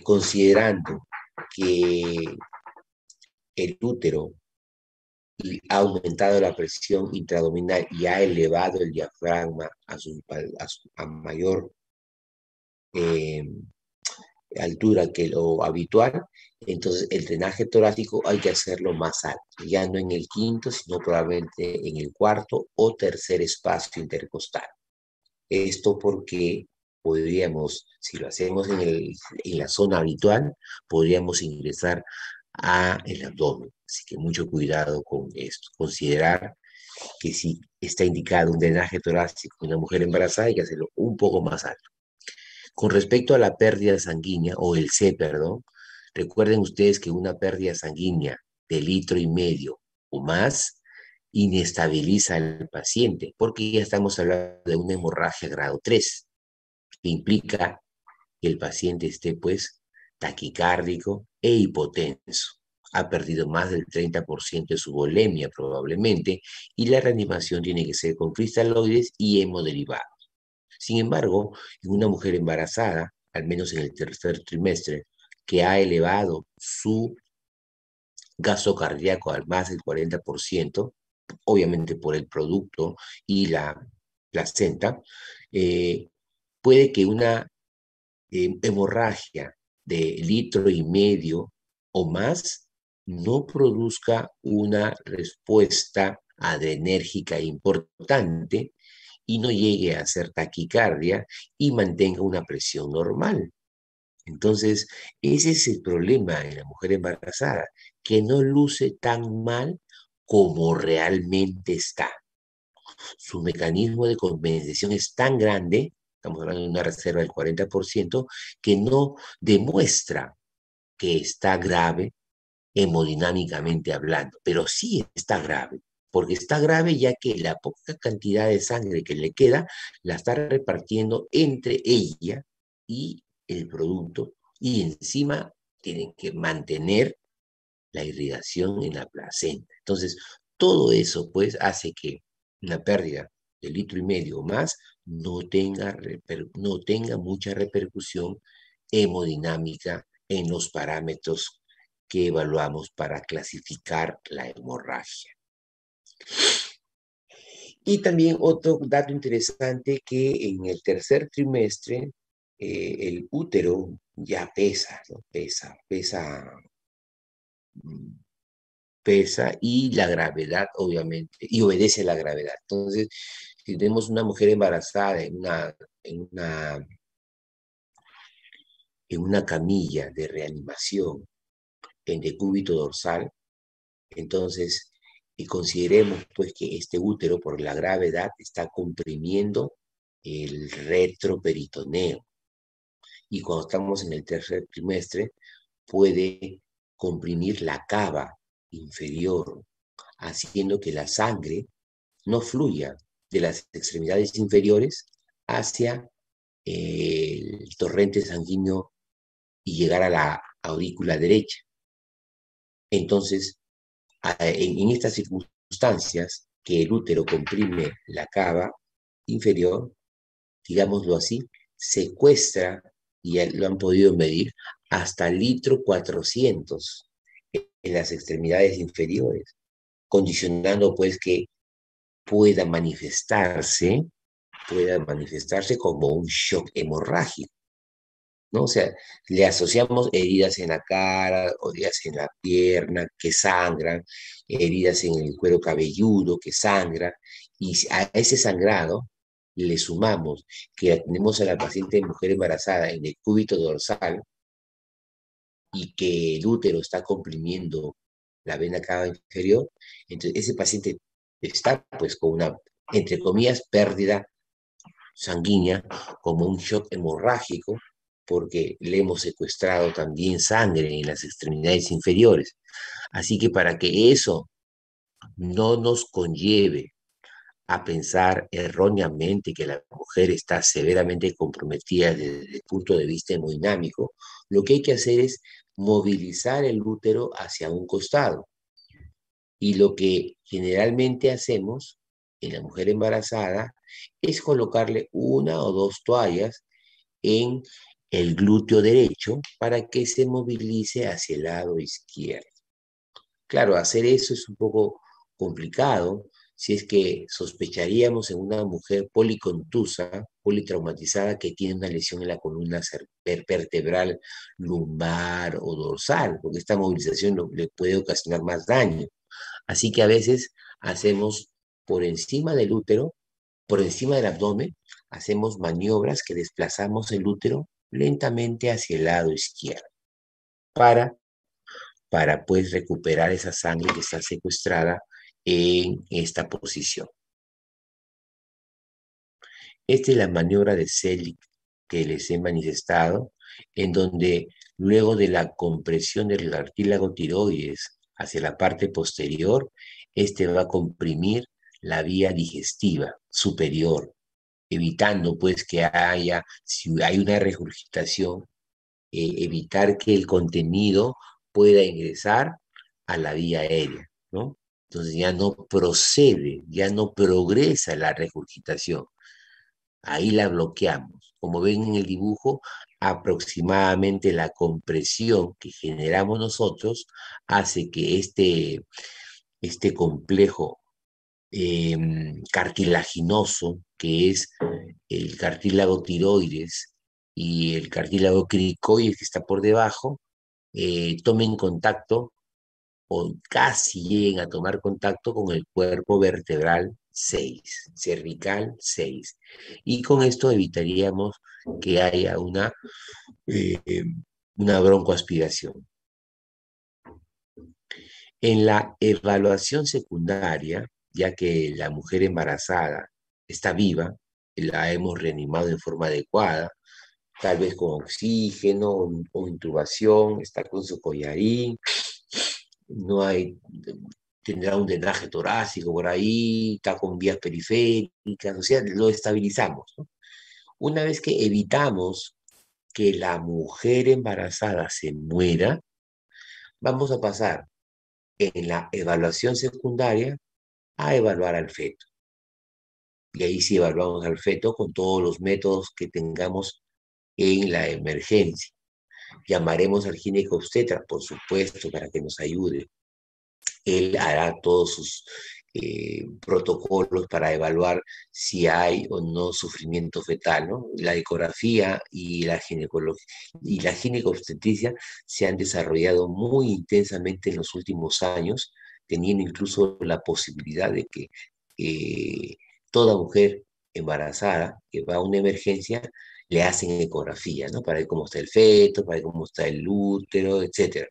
considerando que el útero ha aumentado la presión intraabdominal y ha elevado el diafragma a mayor eh, altura que lo habitual, entonces el drenaje torácico hay que hacerlo más alto, ya no en el quinto, sino probablemente en el cuarto o tercer espacio intercostal. Esto porque podríamos, si lo hacemos en la zona habitual, podríamos ingresar a el abdomen. Así que mucho cuidado con esto. Considerar que si está indicado un drenaje torácico en una mujer embarazada, hay que hacerlo un poco más alto. Con respecto a la pérdida sanguínea, o el C, perdón, recuerden ustedes que una pérdida sanguínea de 1,5 litros o más inestabiliza al paciente, porque ya estamos hablando de una hemorragia grado 3, que implica que el paciente esté, pues, taquicárdico e hipotenso. Ha perdido más del 30% de su volemia probablemente, y la reanimación tiene que ser con cristaloides y hemoderivados. Sin embargo, en una mujer embarazada, al menos en el tercer trimestre, que ha elevado su gasto cardíaco al más del 40%, obviamente por el producto y la placenta, eh, puede que una hemorragia de 1,5 litros o más no produzca una respuesta adrenérgica importante y no llegue a hacer taquicardia y mantenga una presión normal. Entonces, ese es el problema en la mujer embarazada, que no luce tan mal como realmente está. Su mecanismo de compensación es tan grande, estamos hablando de una reserva del 40%, que no demuestra que está grave hemodinámicamente hablando, pero sí está grave, porque está grave ya que la poca cantidad de sangre que le queda la está repartiendo entre ella y el producto, y encima tienen que mantener la irrigación en la placenta. Entonces, todo eso pues hace que una pérdida de 1,5 litros o más no tenga mucha repercusión hemodinámica en los parámetros que evaluamos para clasificar la hemorragia. Y también otro dato interesante, que en el tercer trimestre el útero ya pesa, ¿no? Pesa, y la gravedad, obviamente, y obedece a la gravedad. Entonces, si tenemos una mujer embarazada en una camilla de reanimación en decúbito dorsal, entonces, y consideremos pues que este útero por la gravedad está comprimiendo el retroperitoneo, y cuando estamos en el tercer trimestre puede comprimir la cava inferior, haciendo que la sangre no fluya de las extremidades inferiores hacia el torrente sanguíneo y llegar a la aurícula derecha. Entonces, en estas circunstancias que el útero comprime la cava inferior, digámoslo así, secuestra, y ya lo han podido medir, hasta 1,400 litros en las extremidades inferiores, condicionando pues que pueda manifestarse como un shock hemorrágico, ¿no? O sea, le asociamos heridas en la cara, heridas en la pierna que sangran, heridas en el cuero cabelludo que sangra, y a ese sangrado le sumamos que tenemos a la paciente mujer embarazada en el cúbito dorsal y que el útero está comprimiendo la vena cava inferior, entonces ese paciente está pues con una entre comillas, pérdida sanguínea, como un shock hemorrágico, porque le hemos secuestrado también sangre en las extremidades inferiores. Así que para que eso no nos conlleve a pensar erróneamente que la mujer está severamente comprometida desde el punto de vista hemodinámico, lo que hay que hacer es movilizar el útero hacia un costado. Y lo que generalmente hacemos en la mujer embarazada es colocarle una o dos toallas en el glúteo derecho para que se movilice hacia el lado izquierdo. Claro, hacer eso es un poco complicado si es que sospecharíamos en una mujer policontusa, politraumatizada que tiene una lesión en la columna vertebral lumbar o dorsal, porque esta movilización le puede ocasionar más daño. Así que a veces hacemos por encima del útero, por encima del abdomen, hacemos maniobras que desplazamos el útero lentamente hacia el lado izquierdo para, para pues recuperar esa sangre que está secuestrada en esta posición. Esta es la maniobra de Selig que les he manifestado, en donde luego de la compresión del cartílago tiroides hacia la parte posterior, este va a comprimir la vía digestiva superior, evitando pues que haya, si hay una regurgitación, evitar que el contenido pueda ingresar a la vía aérea, ¿no? Entonces ya no procede, ya no progresa la regurgitación. Ahí la bloqueamos. Como ven en el dibujo, aproximadamente la compresión que generamos nosotros hace que este complejo cartilaginoso, que es el cartílago tiroides y el cartílago cricoides que está por debajo, tomen contacto o casi lleguen a tomar contacto con el cuerpo vertebral 6, cervical 6. Y con esto evitaríamos que haya eh, una broncoaspiración. En la evaluación secundaria, ya que la mujer embarazada está viva, la hemos reanimado en forma adecuada, tal vez con oxígeno o intubación, está con su collarín, no hay, tendrá un drenaje torácico por ahí, está con vías periféricas, o sea, lo estabilizamos, ¿no? Una vez que evitamos que la mujer embarazada se muera, vamos a pasar en la evaluación secundaria a evaluar al feto. Y ahí sí evaluamos al feto con todos los métodos que tengamos en la emergencia. Llamaremos al ginecobstetra, por supuesto, para que nos ayude. Él hará todos sus protocolos para evaluar si hay o no sufrimiento fetal, ¿no? La ecografía y la ginecobstetricia se han desarrollado muy intensamente en los últimos años, teniendo incluso la posibilidad de que toda mujer embarazada que va a una emergencia le hacen ecografía, ¿no? Para ver cómo está el feto, para ver cómo está el útero, etcétera.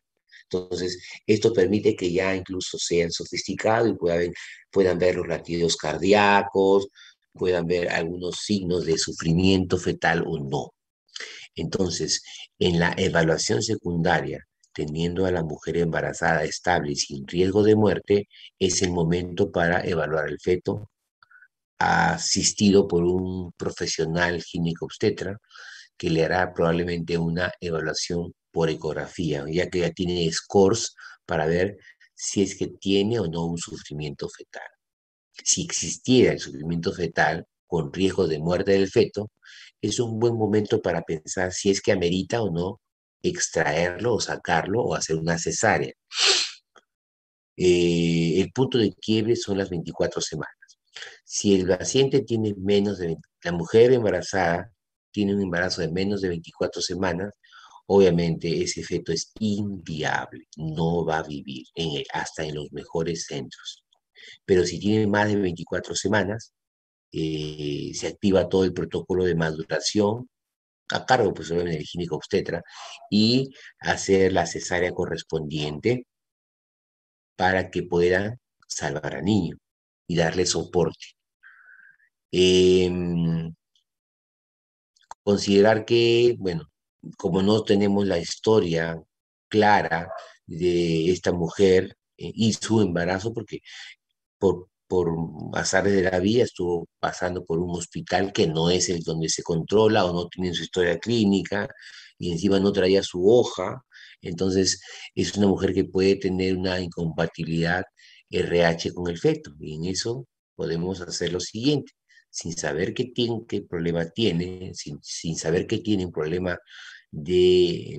Entonces, esto permite que ya incluso sean sofisticados y puedan ver los latidos cardíacos, puedan ver algunos signos de sufrimiento fetal o no. Entonces, en la evaluación secundaria, teniendo a la mujer embarazada estable y sin riesgo de muerte, es el momento para evaluar el feto, asistido por un profesional ginecobstetra que le hará probablemente una evaluación por ecografía, ya que ya tiene scores para ver si es que tiene o no un sufrimiento fetal. Si existiera el sufrimiento fetal con riesgo de muerte del feto, es un buen momento para pensar si es que amerita o no extraerlo o sacarlo o hacer una cesárea. El punto de quiebre son las 24 semanas. Si el paciente tiene la mujer embarazada tiene un embarazo de menos de 24 semanas, obviamente ese feto es inviable, no va a vivir hasta en los mejores centros. Pero si tiene más de 24 semanas, se activa todo el protocolo de maduración, a cargo pues obviamente del ginecobstetra, y hacer la cesárea correspondiente para que pueda salvar al niño y darle soporte. Em, Considerar que, bueno, como no tenemos la historia clara de esta mujer y su embarazo, porque por azares de la vida estuvo pasando por un hospital que no es el donde se controla o no tiene su historia clínica y encima no traía su hoja, entonces es una mujer que puede tener una incompatibilidad RH con el feto y en eso podemos hacer lo siguiente. Sin saber qué problema tiene, sin saber que tiene un problema de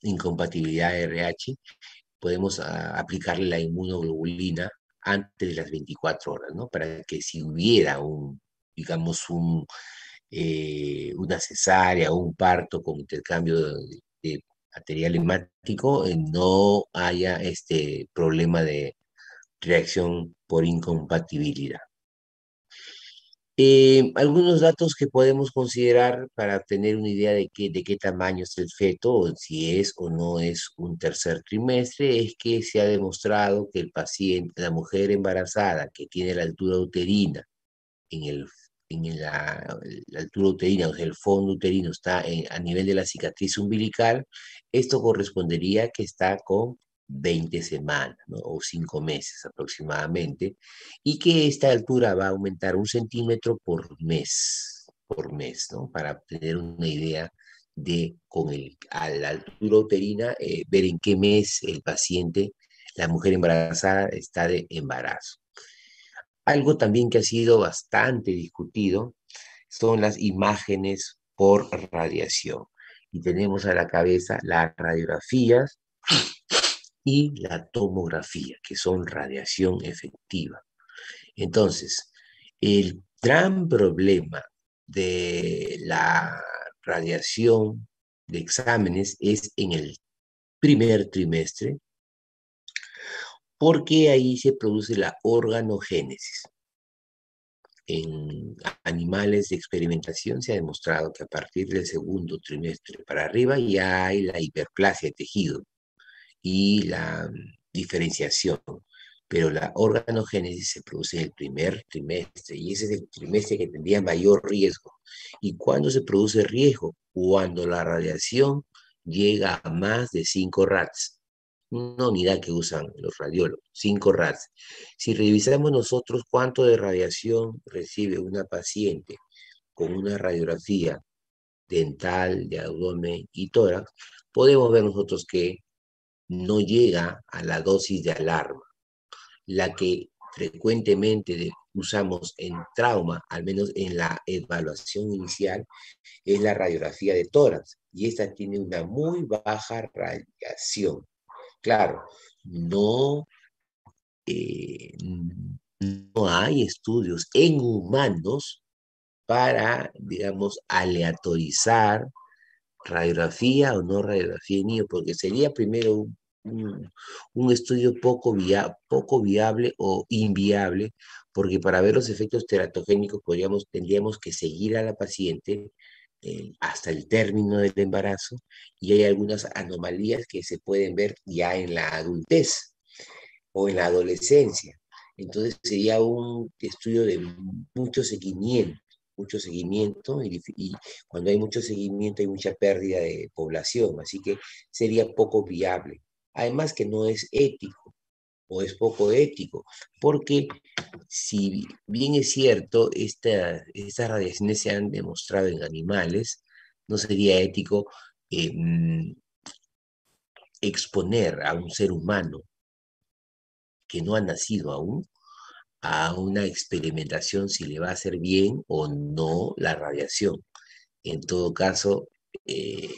incompatibilidad RH, podemos aplicarle la inmunoglobulina antes de las 24 horas, ¿no? Para que si hubiera digamos, una cesárea o un parto con intercambio de material hemático, no haya este problema de reacción por incompatibilidad. Algunos datos que podemos considerar para tener una idea de qué tamaño es el feto, o si es o no es un tercer trimestre, es que se ha demostrado que el paciente, la mujer embarazada que tiene la altura uterina, en el, la altura uterina, o sea, el fondo uterino está a nivel de la cicatriz umbilical, esto correspondería que está con 20 semanas, ¿no? O 5 meses aproximadamente, y que esta altura va a aumentar 1 centímetro por mes, ¿no? Para tener una idea de, a la altura uterina, ver en qué mes el paciente, la mujer embarazada, está de embarazo. Algo también que ha sido bastante discutido son las imágenes por radiación. Y tenemos a la cabeza las radiografías y la tomografía, que son radiación efectiva. Entonces, el gran problema de la radiación de exámenes es en el primer trimestre, porque ahí se produce la organogénesis. En animales de experimentación se ha demostrado que a partir del segundo trimestre para arriba ya hay la hiperplasia de tejido y la diferenciación, pero la organogénesis se produce en el primer trimestre y ese es el trimestre que tendría mayor riesgo. ¿Y cuándo se produce riesgo? Cuando la radiación llega a más de 5 rads. Una unidad que usan los radiólogos, 5 rads. Si revisamos nosotros cuánto de radiación recibe una paciente con una radiografía dental, de abdomen y tórax, podemos ver nosotros que no llega a la dosis de alarma, la que frecuentemente usamos en trauma, al menos en la evaluación inicial, es la radiografía de tórax, y esta tiene una muy baja radiación. Claro, no, no hay estudios en humanos para, digamos, aleatorizar radiografía o no radiografía en niños, porque sería primero un estudio poco viable o inviable, porque para ver los efectos teratogénicos tendríamos que seguir a la paciente hasta el término del embarazo, y hay algunas anomalías que se pueden ver ya en la adultez o en la adolescencia. Entonces sería un estudio de mucho seguimiento, y cuando hay mucho seguimiento hay mucha pérdida de población, así que sería poco viable. Además que no es ético o es poco ético, porque si bien es cierto, estas radiaciones se han demostrado en animales, no sería ético exponer a un ser humano que no ha nacido aún a una experimentación si le va a hacer bien o no la radiación. En todo caso, eh,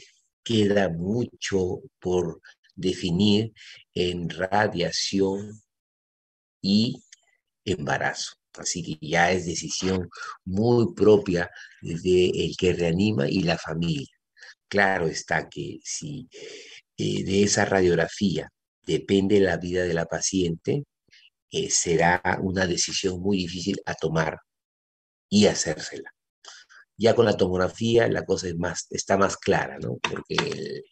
queda mucho por definir en radiación y embarazo. Así que ya es decisión muy propia del que reanima y la familia. Claro está que si de esa radiografía depende la vida de la paciente, será una decisión muy difícil a tomar y hacérsela. Ya con la tomografía la cosa está más clara, ¿no? Porque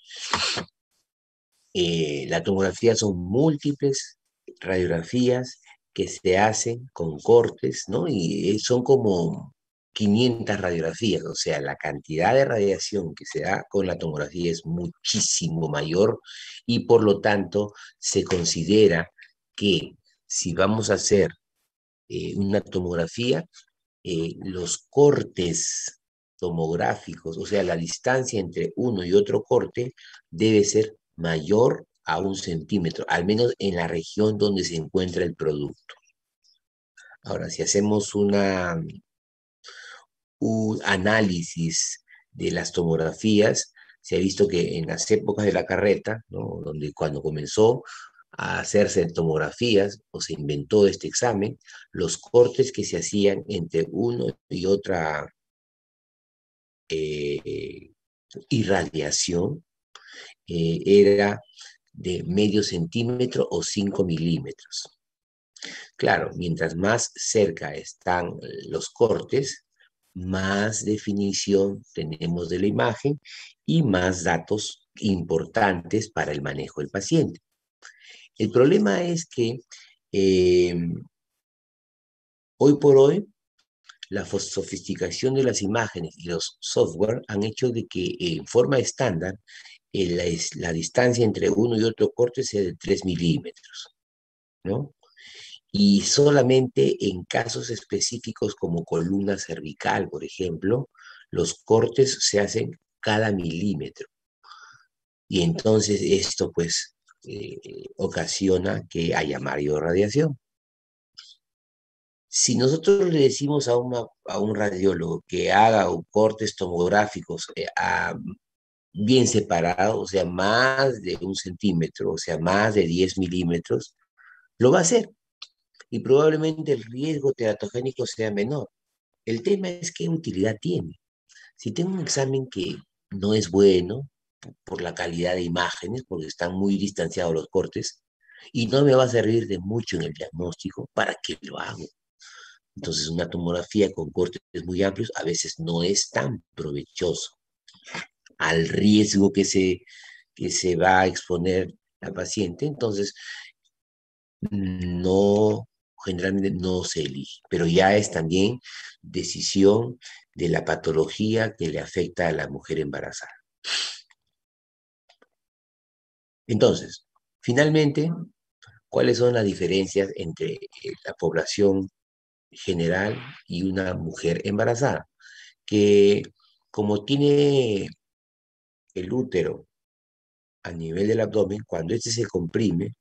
la tomografía son múltiples radiografías que se hacen con cortes, ¿no? Y son como 500 radiografías, o sea, la cantidad de radiación que se da con la tomografía es muchísimo mayor y por lo tanto se considera que si vamos a hacer una tomografía, los cortes tomográficos, o sea, la distancia entre uno y otro corte debe ser mayor a 1 centímetro, al menos en la región donde se encuentra el producto. Ahora, si hacemos un análisis de las tomografías, se ha visto que en las épocas de la carreta, ¿no? Donde cuando comenzó a hacerse tomografías o se inventó este examen, los cortes que se hacían entre uno y otra irradiación era de medio centímetro o 5 milímetros. Claro, mientras más cerca están los cortes, más definición tenemos de la imagen y más datos importantes para el manejo del paciente. El problema es que hoy por hoy la sofisticación de las imágenes y los software han hecho de que en forma estándar la distancia entre uno y otro corte sea de 3 milímetros, ¿no? Y solamente en casos específicos como columna cervical, por ejemplo, los cortes se hacen cada milímetro. Y entonces esto pues ocasiona que haya mayor radiación. Si nosotros le decimos a un radiólogo que haga cortes tomográficos bien separados, o sea, más de 1 centímetro, o sea, más de 10 milímetros, lo va a hacer y probablemente el riesgo teratogénico sea menor. El tema es qué utilidad tiene. Si tengo un examen que no es bueno por la calidad de imágenes, porque están muy distanciados los cortes, y no me va a servir de mucho en el diagnóstico, ¿para qué lo hago? Entonces, una tomografía con cortes muy amplios a veces no es tan provechoso al riesgo que se va a exponer la paciente. Entonces, no, generalmente no se elige, pero ya es también decisión de la patología que le afecta a la mujer embarazada. Entonces, finalmente, ¿cuáles son las diferencias entre la población general y una mujer embarazada? Que como tiene el útero a nivel del abdomen, cuando este se comprime,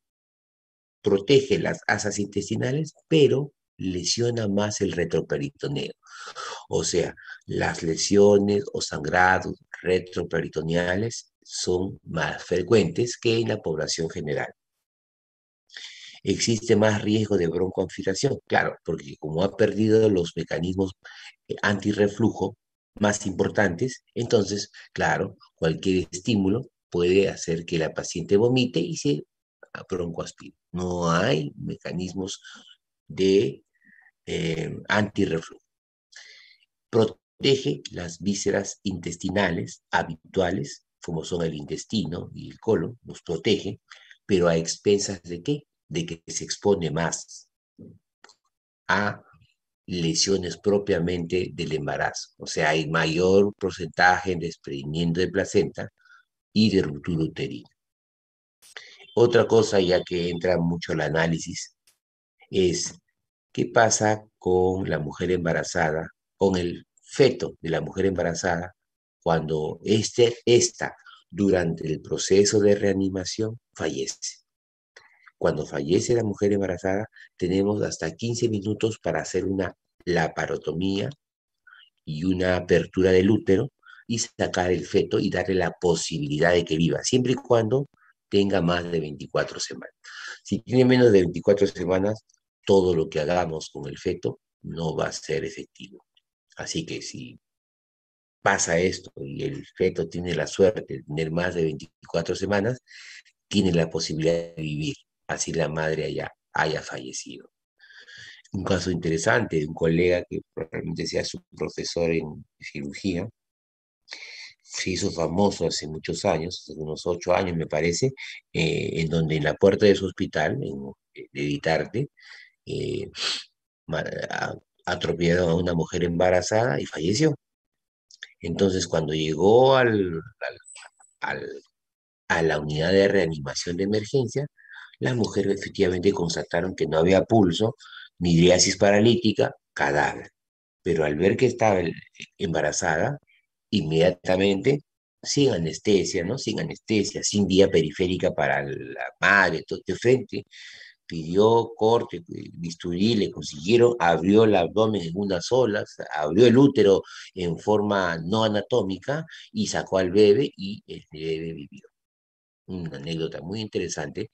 protege las asas intestinales, pero lesiona más el retroperitoneo. O sea, las lesiones o sangrados retroperitoneales son más frecuentes que en la población general. Existe más riesgo de broncoaspiración, claro, porque como ha perdido los mecanismos antirreflujo más importantes, entonces, claro, cualquier estímulo puede hacer que la paciente vomite y se broncoaspire. No hay mecanismos de antirreflujo. Protege las vísceras intestinales habituales, como son el intestino y el colon, los protege, pero a expensas ¿de qué? De que se expone más a lesiones propiamente del embarazo. O sea, hay mayor porcentaje de desprendimiento de placenta y de ruptura uterina. Otra cosa, ya que entra mucho al análisis, es qué pasa con la mujer embarazada, con el feto de la mujer embarazada, cuando esta, durante el proceso de reanimación, fallece. Cuando fallece la mujer embarazada, tenemos hasta 15 minutos para hacer una laparotomía y una apertura del útero y sacar el feto y darle la posibilidad de que viva, siempre y cuando tenga más de 24 semanas. Si tiene menos de 24 semanas, todo lo que hagamos con el feto no va a ser efectivo. Así que si pasa esto y el feto tiene la suerte de tener más de 24 semanas, tiene la posibilidad de vivir, así la madre haya fallecido. Un caso interesante de un colega que probablemente sea su profesor en cirugía, se hizo famoso hace muchos años, hace unos 8 años me parece, en donde en la puerta de su hospital, de Ditarte, atropellaron a una mujer embarazada y falleció. Entonces, cuando llegó al- a la unidad de reanimación de emergencia, las mujeres efectivamente constataron que no había pulso, midriasis paralítica, cadáver. Pero al ver que estaba embarazada, inmediatamente, sin anestesia, ¿no? Sin anestesia, sin vía periférica para la madre, todo de frente, pidió corte, bisturí, le consiguieron, abrió el abdomen en unas olas, abrió el útero en forma no anatómica y sacó al bebé y el bebé vivió. Una anécdota muy interesante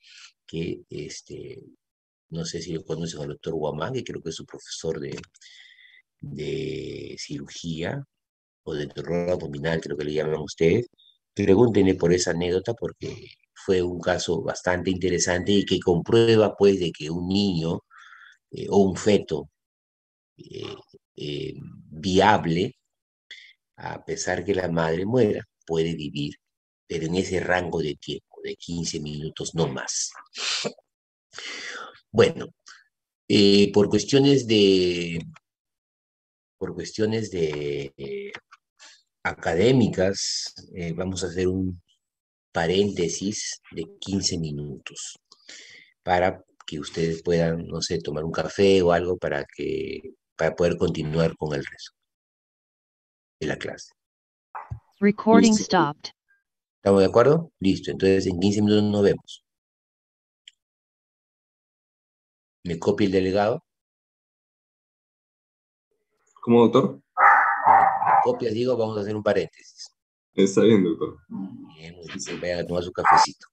que no sé si lo conocen al doctor Guamán, que creo que es su profesor de cirugía o de terror abdominal, creo que le llaman ustedes. Pregúntenle por esa anécdota porque fue un caso bastante interesante y que comprueba pues de que un niño o un feto eh, viable, a pesar que la madre muera, puede vivir, pero en ese rango de tiempo, de 15 minutos, no más. Bueno, por cuestiones de académicas, vamos a hacer un paréntesis de 15 minutos para que ustedes puedan, no sé, tomar un café o algo para poder continuar con el resto de la clase. Recording ¿Listo? stopped. ¿Estamos de acuerdo? Listo, entonces en 15 minutos nos vemos. Me copia el delegado. ¿Cómo, doctor? Me copias, digo, vamos a hacer un paréntesis. Está bien, doctor. Bien, muy bien, vayan a tomar su cafecito.